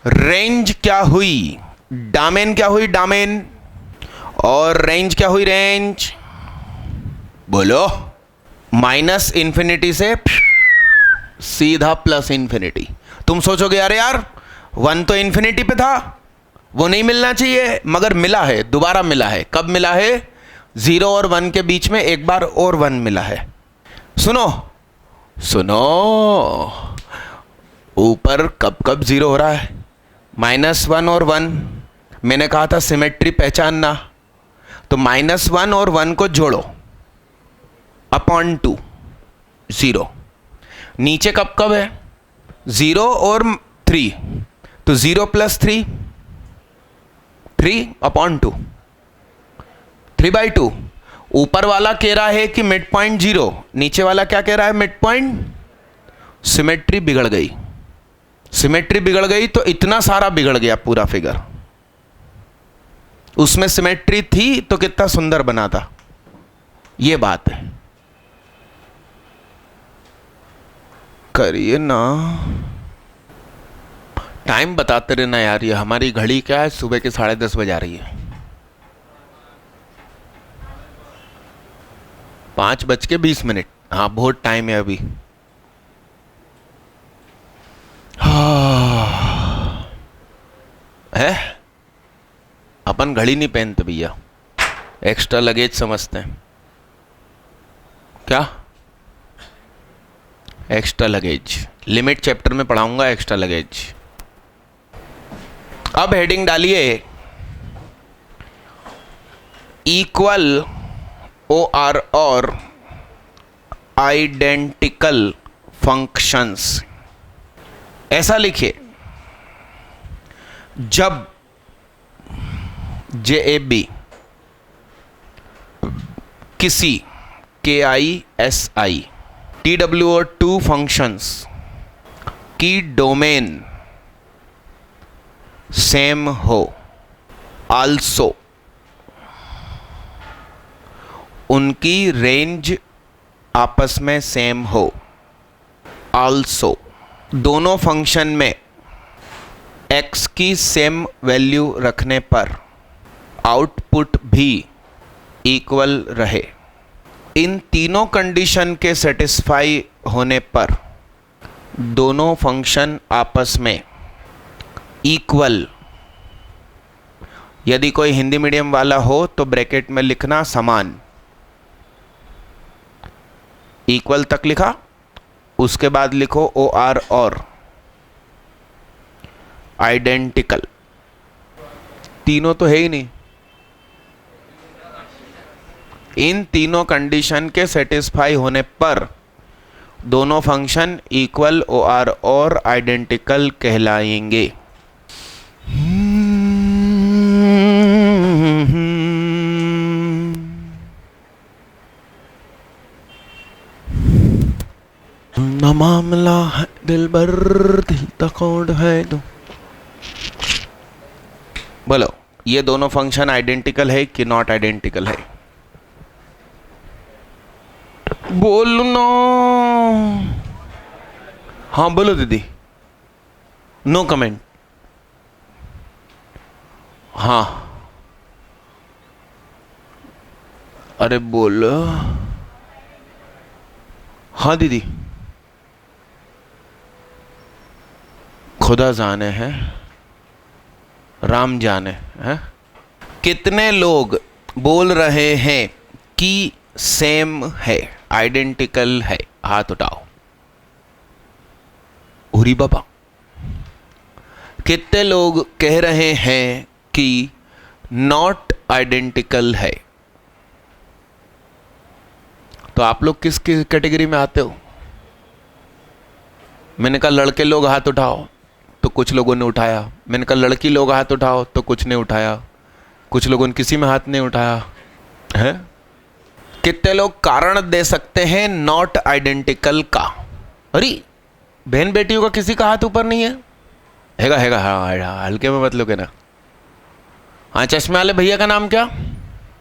रेंज क्या हुई, डामेन क्या हुई, डामेन, और रेंज क्या हुई, रेंज, बोलो। माइनस इंफिनिटी से सीधा प्लस इंफिनिटी। तुम सोचोगे अरे यार 1 तो इंफिनिटी पे था, वो नहीं मिलना चाहिए, मगर मिला है, दोबारा मिला है। कब मिला है? 0 और 1 के बीच में एक बार और 1 मिला है। सुनो सुनो, ऊपर कब कब 0 हो रहा है, -1 और 1। मैंने कहा था सिमेट्री पहचानना, तो -1 और 1 को जोड़ो, अपॉन 2, 0। नीचे कब कब है? 0 और 3, तो 0 + 3, 3 अपॉन 2, 3/2। ऊपर वाला कह रहा है कि मिड पॉइंट 0, नीचे वाला क्या कह रहा है, मिड पॉइंट। सिमेट्री बिगड़ गई, सिमेट्री बिगड़ गई तो इतना सारा बिगड़ गया पूरा फिगर। उसमें सिमेट्री थी तो कितना सुंदर बना था, ये बात है। करिए ना, टाइम बताते रहना यार। ये हमारी घड़ी क्या है, सुबह के 10:30 बजे आ रही है, 5:20। हाँ बहुत टाइम है अभी। है अपन घड़ी नहीं पहनते भैया, एक्स्ट्रा लगेज समझते हैं। क्या एक्स्ट्रा लगेज? लिमिट चैप्टर में पढ़ाऊंगा एक्स्ट्रा लगेज। अब हेडिंग डालिए, इक्वल OR और आइडेंटिकल फंक्शंस। ऐसा लिखिए, जब JAB किसी KISI TWO2 फंक्शंस की डोमेन सेम हो, आल्सो उनकी रेंज आपस में सेम हो, आल्सो दोनों फंक्शन में x की सेम वैल्यू रखने पर आउटपुट भी इक्वल रहे। इन तीनों कंडीशन के सेटिस्फाई होने पर दोनों फंक्शन आपस में इक्वल। यदि कोई हिंदी मीडियम वाला हो तो ब्रैकेट में लिखना समान, इक्वल तक लिखा, उसके बाद लिखो OR और आइडेंटिकल। तीनों तो है ही नहीं, इन तीनों कंडीशन के सेटिस्फाई होने पर दोनों फंक्शन इक्वल OR और आइडेंटिकल कहलाएंगे। मामला है दिल भर, दिल तकोड़ है तो। बोलो, ये दोनों फंक्शन आइडेंटिकल है कि नॉट आइडेंटिकल है? बोलो ना। हाँ बोलो दीदी, नो कमेंट। हाँ अरे बोलो। हाँ दीदी, खुदा जाने हैं, राम जाने हैं। कितने लोग बोल रहे हैं कि सेम है, आइडेंटिकल है, हाथ उठाओ। उरी बाबा, कितने लोग कह रहे हैं कि नॉट आइडेंटिकल है? तो आप लोग किस कैटेगरी में आते हो? मैंने कहा लड़के लोग हाथ उठाओ, तो कुछ लोगों ने उठाया। मैंने कहा लड़की लोग हाथ उठाओ, तो कुछ ने उठाया। कुछ लोगों ने किसी में हाथ नहीं उठाया है। कितने लोग कारण दे सकते हैं नॉट आइडेंटिकल का? अरे बहन बेटियों का किसी का हाथ ऊपर नहीं है? हैगा हाँ, हल्के में मत लो के ना। हाँ, चश्मे वाले भैया का नाम क्या?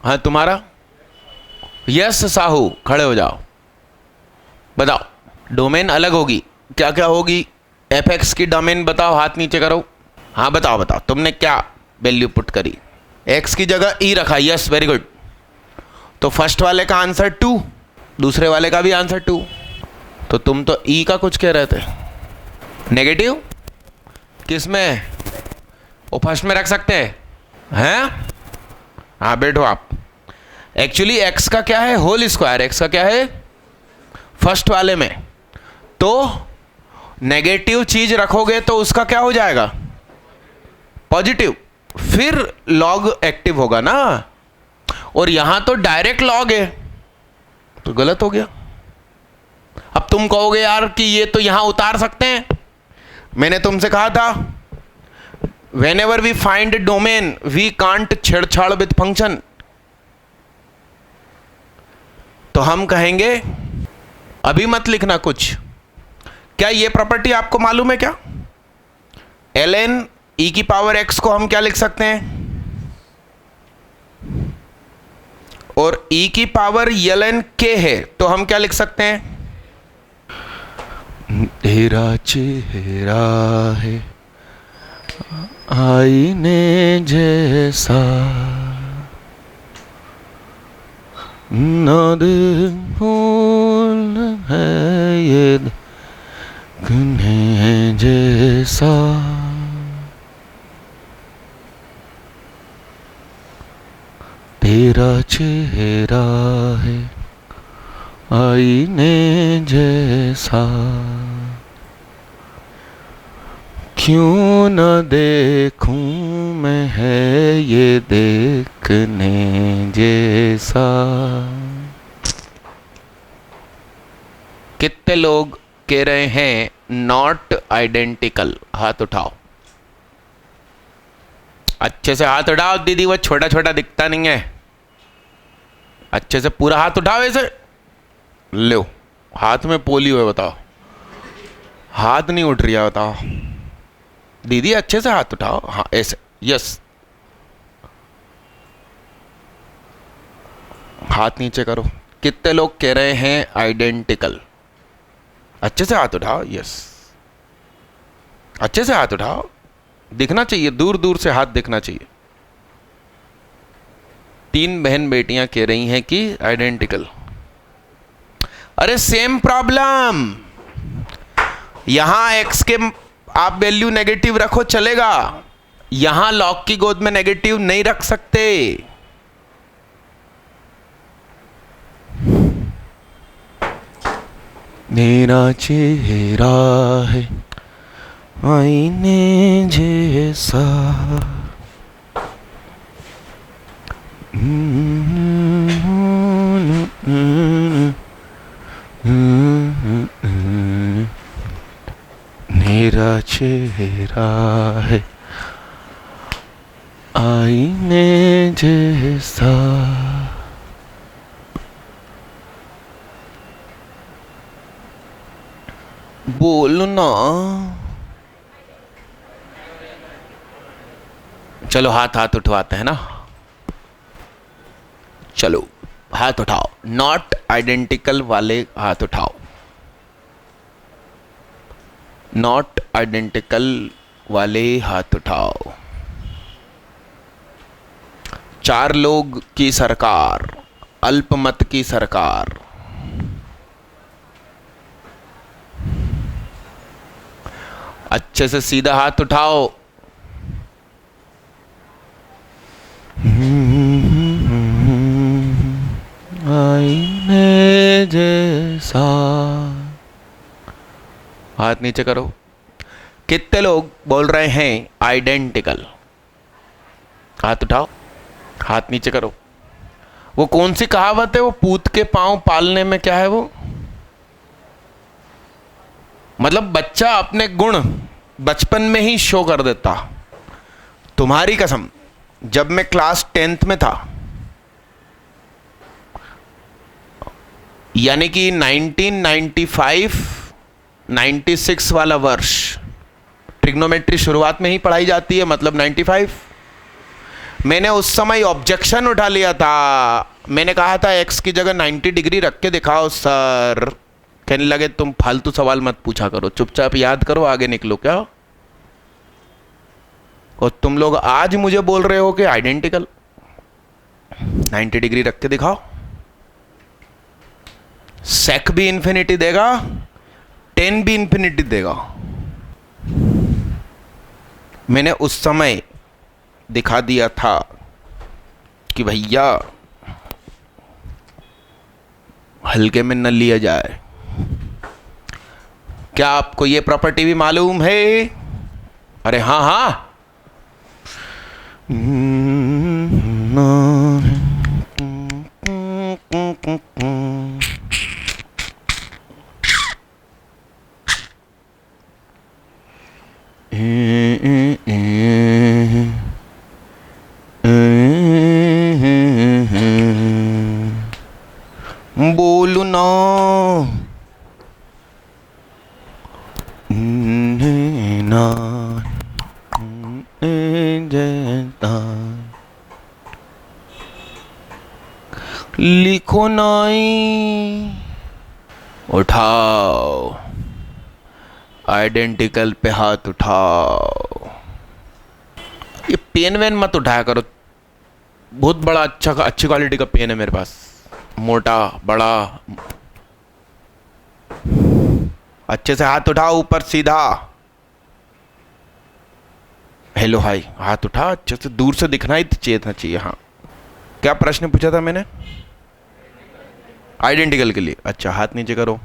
हाँ, तुम्हारा? यस साहू, खड़े हो जाओ। बताओ, डोमेन अलग होगी, क्या क्या होगी? fx की डोमेन बताओ, हाथ नीचे करो। हाँ बताओ, तुमने क्या वैल्यू पुट करी? x की जगह e रखा, यस वेरी गुड। तो फर्स्ट वाले का आंसर 2, दूसरे वाले का भी आंसर 2। तो तुम तो e का कुछ कह रहे थे, नेगेटिव। किस में? वो फर्स्ट में रख सकते हैं? हाँ बैठो आप। एक्चुअली x का क्या है? Whole square. x का क्या है? फर्स्ट वाले में। तो नेगेटिव चीज रखोगे तो उसका क्या हो जाएगा? पॉजिटिव। फिर लॉग एक्टिव होगा ना, और यहां तो डायरेक्ट लॉग है, तो गलत हो गया। अब तुम कहोगे यार कि ये तो यहां उतार सकते हैं। मैंने तुमसे कहा था whenever we find domain we can't छेड़छाड़ विथ फंक्शन। तो हम कहेंगे अभी मत लिखना कुछ। क्या ये प्रॉपर्टी आपको मालूम है क्या? ln e की पावर x को हम क्या लिख सकते हैं? और e की पावर ln k है, तो हम क्या लिख सकते हैं? तेरा चेहरा है आईने जैसा, नद फूल है ये देखने जैसा। तेरा चेहरा है आईने जैसा, क्यों न देखूं मैं है ये देखने जैसा। कितने लोग कह रहे हैं नॉट आइडेंटिकल? हाथ उठाओ, अच्छे से हाथ उठाओ। दीदी वो छोटा छोटा दिखता नहीं है, अच्छे से पूरा हाथ उठाओ। ऐसे लो, हाथ में पोलियो है, बताओ। हाथ नहीं उठ रही है, बताओ। दीदी अच्छे से हाथ उठाओ, हाँ ऐसे, यस। हाथ नीचे करो। कितने लोग कह रहे हैं आइडेंटिकल? अच्छे से हाथ उठाओ, यस। अच्छे से हाथ उठाओ, दिखना चाहिए, दूर दूर से हाथ दिखना चाहिए। 3 बहन बेटियां कह रही हैं कि आइडेंटिकल। अरे सेम प्रॉब्लम, यहां x के आप वैल्यू नेगेटिव रखो चलेगा, यहां लॉग की गोद में नेगेटिव नहीं रख सकते। मेरा चेहरा है आईने जैसा, मेरा चेहरा है आईने जैसा। बोलो ना। चलो हाथ उठवाते हैं ना। चलो हाथ उठाओ, नॉट आइडेंटिकल वाले हाथ उठाओ। नॉट आइडेंटिकल वाले हाथ उठाओ। 4 लोग की सरकार, अल्पमत की सरकार। अच्छे से सीधा हाथ उठाओ। आईने हाथ नीचे करो। कितने लोग बोल रहे हैं आइडेंटिकल? हाथ उठाओ, हाथ नीचे करो। वो कौन सी कहावत है, वो पूत के पांव पालने में क्या है वो? मतलब बच्चा अपने गुण बचपन में ही शो कर देता। तुम्हारी कसम, जब मैं क्लास 10th में था, यानी कि 1995-96 वाला वर्ष, ट्रिग्नोमेट्री शुरुआत में ही पढ़ाई जाती है, मतलब 95। मैंने उस समय ऑब्जेक्शन उठा लिया था। मैंने कहा था एक्स की जगह 90 डिग्री रख के दिखाओ सर। कहने लगे तुम फालतू सवाल मत पूछा करो, चुपचाप याद करो, आगे निकलो। क्या? और तुम लोग आज मुझे बोल रहे हो कि आइडेंटिकल 90 डिग्री रख के दिखाओ। सेक भी इंफिनिटी देगा, 10 भी इंफिनिटी देगा। मैंने उस समय दिखा दिया था कि भैया हल्के में न लिया जाए। क्या आपको ये प्रॉपर्टी भी मालूम है? अरे हाँ हाँ। बोलू ना लिखो नहीं, उठाओ आइडेंटिकल पे हाथ उठाओ। ये पेन वेन मत उठाया करो, बहुत बड़ा अच्छी क्वालिटी का पेन है मेरे पास, मोटा बड़ा। अच्छे से हाथ उठाओ ऊपर सीधा। हेलो हाय, हाथ उठा अच्छे से, दूर से दिखना ही चाहिए। हाँ, क्या प्रश्न पूछा था मैंने? आइडेंटिकल के लिए। अच्छा, हाथ नीचे करो।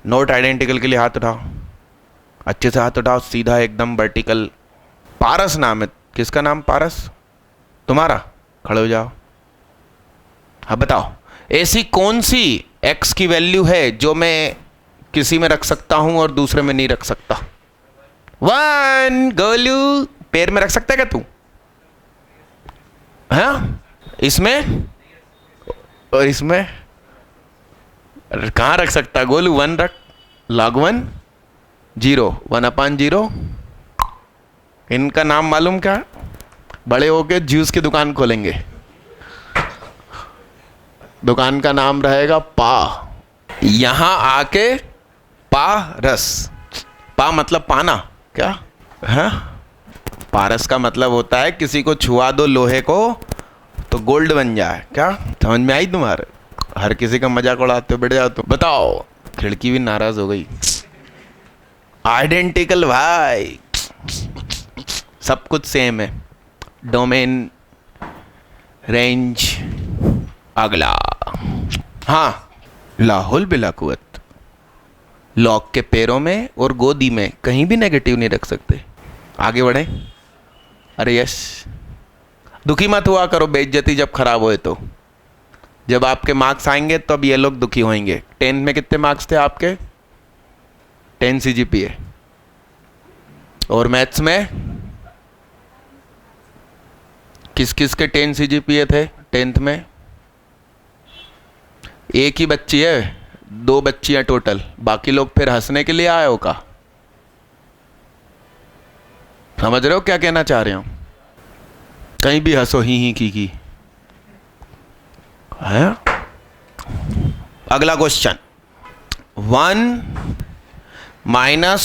नोट आइडेंटिकल के लिए हाथ उठाओ, अच्छे से हाथ उठाओ, सीधा एकदम वर्टिकल। पारस नाम है, किसका नाम? पारस तुम्हारा? खड़े हो जाओ। हाँ बताओ, ऐसी कौन सी x की वैल्यू है जो मैं किसी में रख सकता हूं और दूसरे में नहीं रख सकता? 1। गोलू, पैर में रख सकता है क्या तू? हाँ, इसमें और इसमें कहाँ रख सकता गोलू? 1 रख। log 1 0, 1/0। इनका नाम मालूम क्या? बड़े होके जूस की दुकान खोलेंगे, दुकान का नाम रहेगा पा। यहां आके पा रस। पा मतलब पाना। क्या है? पारस का मतलब होता है किसी को छुआ दो लोहे को तो गोल्ड बन जाए। क्या समझ में आई तुम्हारे? हर किसी का मजाक उड़ाते हो, बैठ जाओ। तो बताओ, खिड़की भी नाराज हो गई। आइडेंटिकल भाई, सब कुछ सेम है। Domain, range. अगला, हाँ, लाहौल बिला कुवत। लॉक के पैरों में और गोदी में कहीं भी नेगेटिव नहीं रख सकते। आगे बढ़े। अरे यस, दुखी मत हुआ करो बेइज्जती जब खराब होए तो। जब आपके मार्क्स आएंगे तब ये लोग दुखी होंगे। 10 में कितने मार्क्स थे आपके? 10 CGPA। और मैथ्स में किस किस के 10 CGPA थे 10th में? एक ही बच्ची है, 2 बच्चियां टोटल, बाकी लोग फिर हंसने के लिए आए हो का? समझ रहे हो क्या कहना चाह रहे हो? कहीं भी हंसो, ही की है। अगला क्वेश्चन, 1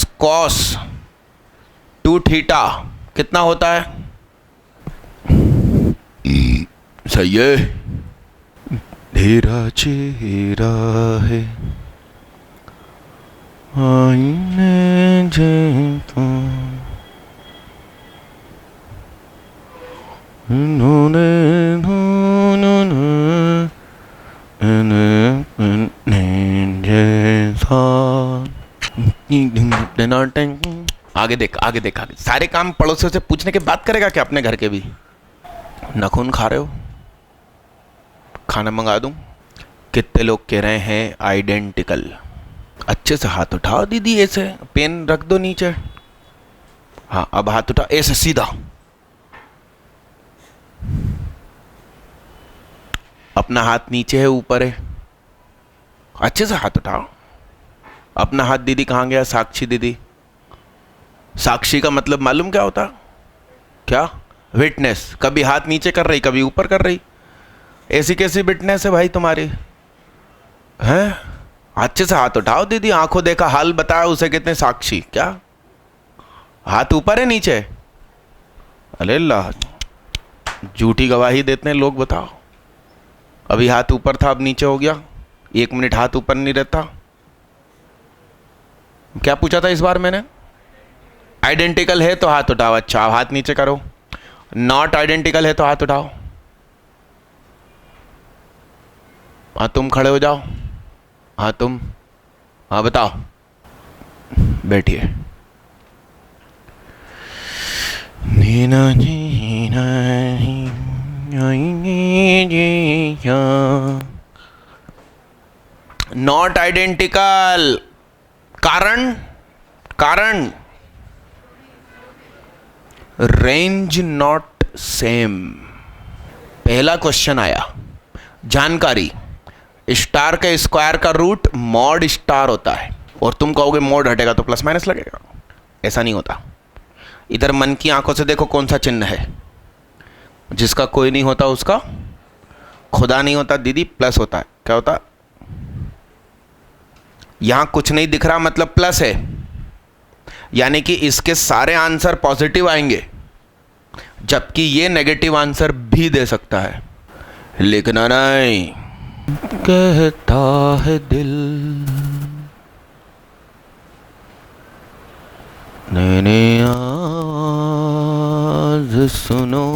- cos 2θ कितना होता है? सही है। तेरा चेहरा है आईने जैसा, नॉट आगे देख आगे देख आगे। सारे काम पड़ोसियों से पूछने के बाद करेगा क्या अपने घर के भी? नाखून खा रहे हो? खाना मंगा दूं? कितने लोग कह रहे हैं आइडेंटिकल? अच्छे से हाथ उठाओ दीदी, ऐसे पेन रख दो नीचे। हाँ अब हाथ उठाओ ऐसे सीधा। अपना हाथ नीचे है ऊपर है? अच्छे से हाथ उठाओ। अपना हाथ दीदी कहाँ गया? साक्षी दीदी। साक्षी का मतलब मालूम क्या होता? क्या? विटनेस। कभी हाथ नीचे कर रही कभी ऊपर कर रही। ऐसी कैसी विटनेस है भाई तुम्हारी? हैं? अच्छे से हाथ उठाओ दीदी। आंखों देखा हाल बताया उसे कितने साक्षी। क्या हाथ ऊपर है नीचे? अरे अल्लाह, झूठी गवाही देते हैं लोग। बताओ, अभी हाथ ऊपर था अब नीचे हो गया। 1 मिनट हाथ ऊपर नहीं रहता। क्या पूछा था इस बार मैंने? आइडेंटिकल है तो हाथ उठाओ। अच्छा हाथ नीचे करो। नॉट आइडेंटिकल है तो हाथ उठाओ। हाँ तुम खड़े हो जाओ। हाँ तुम, हाँ बताओ। बैठिए। Not identical. कारण? कारण रेंज नॉट सेम। पहला क्वेश्चन आया, जानकारी। स्टार के स्क्वायर का रूट मॉड स्टार होता है। और तुम कहोगे मॉड हटेगा तो प्लस माइनस लगेगा। ऐसा नहीं होता। इधर मन की आंखों से देखो कौन सा चिन्ह है। जिसका कोई नहीं होता उसका खुदा नहीं होता दीदी, प्लस होता है। क्या होता? यहां कुछ नहीं दिख रहा मतलब प्लस है, यानी कि इसके सारे आंसर पॉजिटिव आएंगे, जबकि ये नेगेटिव आंसर भी दे सकता है। लेकिन नहीं, कहता है दिल नैने आज सुनो,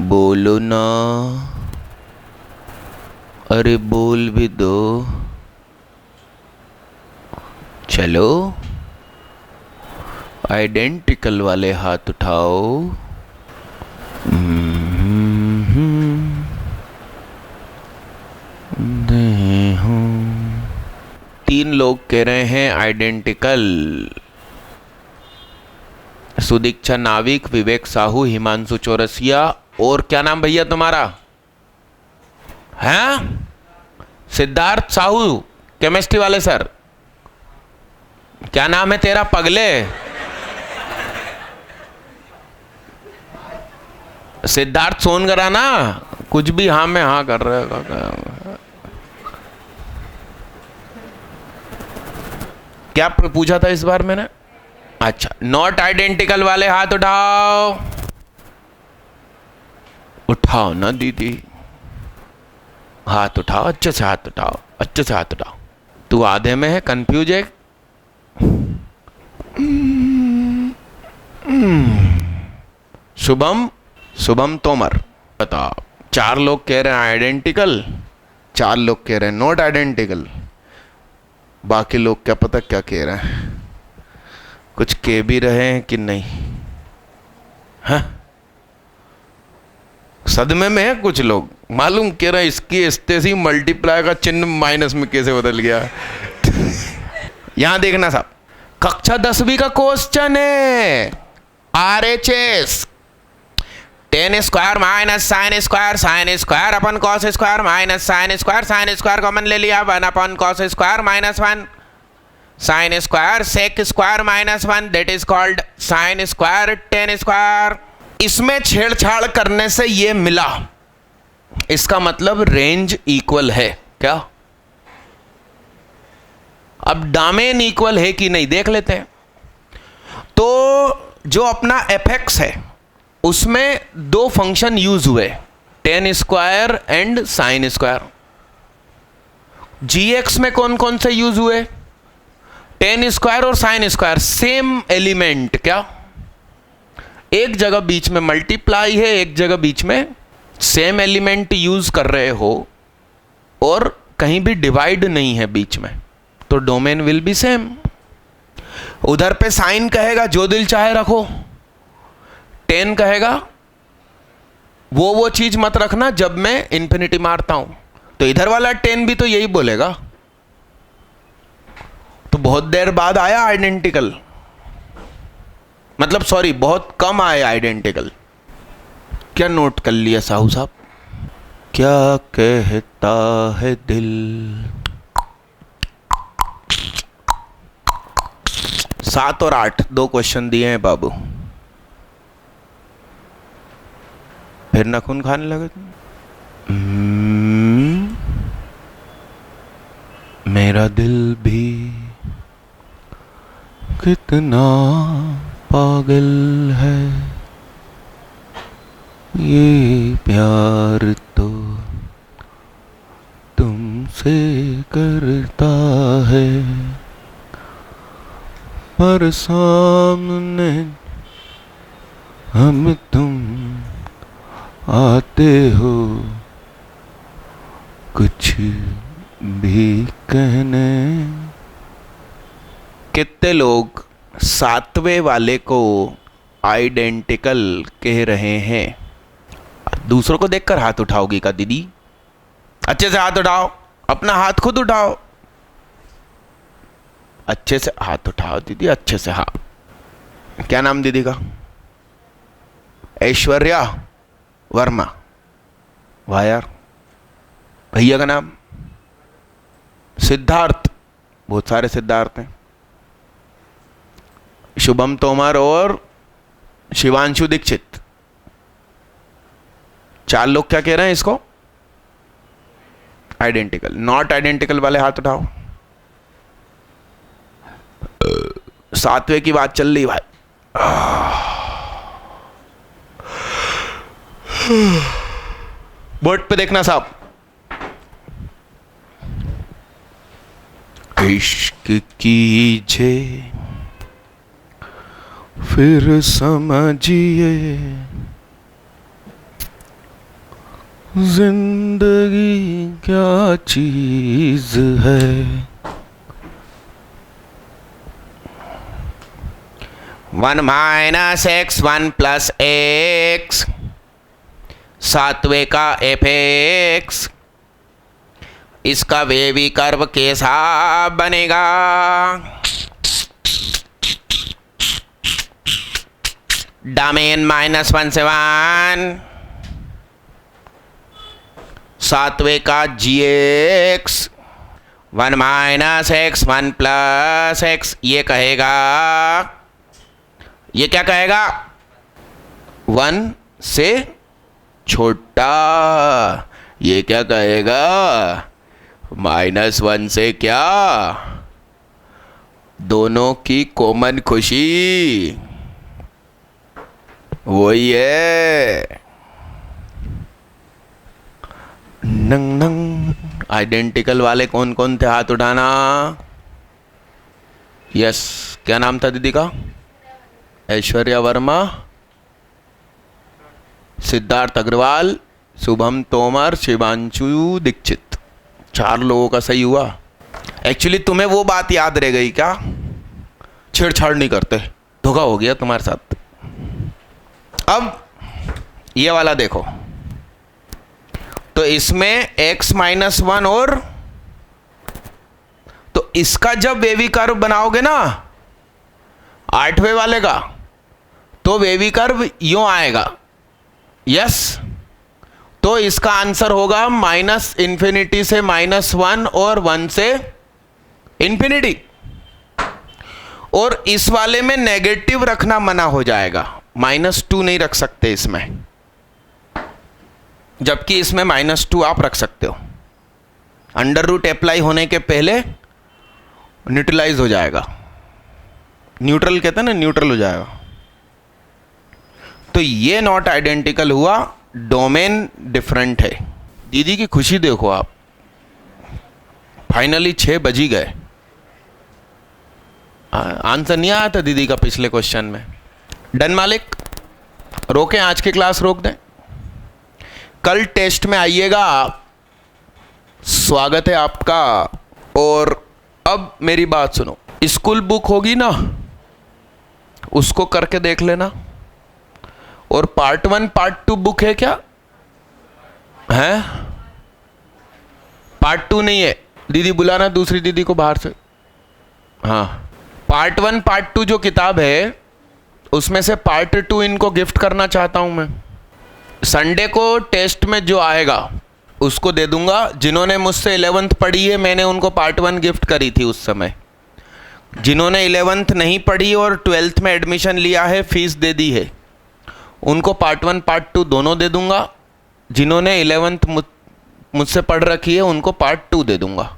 बोलो ना, अरे बोल भी दो। चलो आइडेंटिकल वाले हाथ उठाओ। तीन लोग कह रहे हैं आइडेंटिकल। सुदीक्षा नाविक, विवेक साहू, हिमांशु चौरसिया और क्या नाम भैया तुम्हारा है? सिद्धार्थ साहू, केमिस्ट्री वाले सर। क्या नाम है तेरा पगले? सिद्धार्थ सोनगरा ना? कुछ भी हाँ में हाँ कर रहे हो। क्या पूछा था इस बार मैंने? अच्छा, नॉट आइडेंटिकल वाले हाथ उठाओ। उठाओ ना दीदी, हाथ उठाओ। अच्छे से हाथ उठाओ, अच्छे से हाथ उठाओ। तू आधे में है, कंफ्यूज है। शुभम, शुभम तोमर। बताओ, 4 लोग कह रहे हैं आइडेंटिकल, 4 लोग कह रहे हैं नॉट आइडेंटिकल। बाकी लोग क्या पता क्या कह रहे हैं। कुछ कह भी रहे हैं कि नहीं? हाँ, सदमे में है कुछ लोग। मालूम कह रहे हैं इसकी स्टेसी मल्टीप्लाई का चिन्ह माइनस में कैसे बदल गया। यहां देखना साहब, कक्षा 10वीं का क्वेश्चन है। RHS tan square minus sin square अपन cos square minus sin square common ले लिया। 1 अपन cos square minus 1 sin square sec square minus 1 that is called sin square tan square. इसमें छेड़छाड़ करने से ये मिला, इसका मतलब रेंज इक्वल है क्या? अब डोमेन इक्वल है कि नहीं देख लेते हैं। तो जो अपना fx है उसमें 2 फंक्शन यूज हुए, ten square and sine square. gx में कौन कौन से यूज हुए? टेन स्क्वायर और साइन स्क्वायर, सेम एलिमेंट। क्या एक जगह बीच में मल्टीप्लाई है, एक जगह बीच में सेम एलिमेंट यूज कर रहे हो और कहीं भी डिवाइड नहीं है बीच में, तो डोमेन विल बी सेम। उधर पे साइन कहेगा जो दिल चाहे रखो, 10 कहेगा वो चीज मत रखना जब मैं इंफिनिटी मारता हूं, तो इधर वाला 10 भी तो यही बोलेगा। तो बहुत देर बाद आया आइडेंटिकल, मतलब सॉरी बहुत कम आया आइडेंटिकल। क्या नोट कर लिया साहू साहब? क्या कहता है दिल, 7 और 8 2 क्वेश्चन दिए हैं बाबू, फिर नखून खाने लगे तुम। मेरा दिल भी कितना पागल है, ये प्यार तो तुमसे करता है, पर सामने हम तुम आते हो कुछ भी कहने। कितने लोग 7वें वाले को आइडेंटिकल कह रहे हैं? दूसरों को देखकर हाथ उठाओगी का दीदी? अच्छे से हाथ उठाओ, अपना हाथ खुद उठाओ, अच्छे से हाथ उठाओ दीदी, अच्छे से। हाँ, क्या नाम दीदी का? ऐश्वर्या वर्मा। वाह यार। भैया का नाम? सिद्धार्थ। बहुत सारे सिद्धार्थ हैं। शुभम तोमर और शिवांशु दीक्षित, 4 लोग क्या कह रहे हैं इसको? आइडेंटिकल। नॉट आइडेंटिकल वाले हाथ उठाओ। 7वें की बात चल रही भाई। बोर्ड पे देखना साहब। इश्क कीजिए फिर समझिए, जिंदगी क्या चीज है। 1 - x 1 + x, 7वें का fx, इसका वेवी कर्व कैसा बनेगा? डोमेन -1 से 1, 7वें का gx, 1 - x 1 + x, ये कहेगा, ये क्या कहेगा? 1 से छोटा। ये क्या कहेगा? -1 से क्या? दोनों की कॉमन खुशी वही है। नंग नंग। आइडेंटिकल वाले कौन कौन थे? हाथ उठाना। यस, क्या नाम था दीदी का? ऐश्वर्या वर्मा, सिद्धार्थ अग्रवाल, शुभम तोमर, शिवांशु दीक्षित। 4 लोगों का सही हुआ। एक्चुअली तुम्हें वो बात याद रह गई क्या? छेड़छाड़ नहीं करते, धोखा हो गया तुम्हारे साथ। अब ये वाला देखो, तो इसमें x - 1 और, तो इसका जब वेवी कर्व बनाओगे ना 8वें वाले का, तो वेवी कर्व यूं आएगा। यस, तो इसका आंसर होगा -∞ से -1 और 1 से इंफिनिटी। और इस वाले में नेगेटिव रखना मना हो जाएगा, -2 नहीं रख सकते इसमें, जबकि इसमें -2 आप रख सकते हो। अंडर रूट अप्लाई होने के पहले न्यूट्रलाइज हो जाएगा, न्यूट्रल कहते हैं ना, न्यूट्रल हो जाएगा। तो ये नॉट आइडेंटिकल हुआ, डोमेन डिफरेंट है। दीदी की खुशी देखो आप, फाइनली 6 बज ही गए। आंसर नहीं आया था दीदी का पिछले क्वेश्चन में। डन मालिक, रोकें आज की क्लास, रोक दें। कल टेस्ट में आइएगा, स्वागत है आपका। और अब मेरी बात सुनो, स्कूल बुक होगी ना, उसको करके देख लेना। और पार्ट 1 पार्ट 2 बुक है क्या? है? पार्ट 2 नहीं है। दीदी बुलाना दूसरी दीदी को बाहर से। हाँ, पार्ट 1 पार्ट 2 जो किताब है उसमें से पार्ट 2 इनको गिफ्ट करना चाहता हूं मैं। संडे को टेस्ट में जो आएगा उसको दे दूंगा। जिन्होंने मुझसे 11th पढ़ी है मैंने उनको पार्ट 1 गिफ्ट करी थी उस समय। जिन्होंने 11th नहीं पढ़ी और 12th में एडमिशन लिया है, फीस दे दी है, उनको पार्ट 1 पार्ट 2 दोनों दे दूंगा। जिन्होंने 11th मुझसे पढ़ रखी है उनको पार्ट 2 दे दूंगा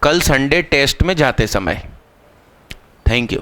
कल संडे टेस्ट में जाते समय। Thank you.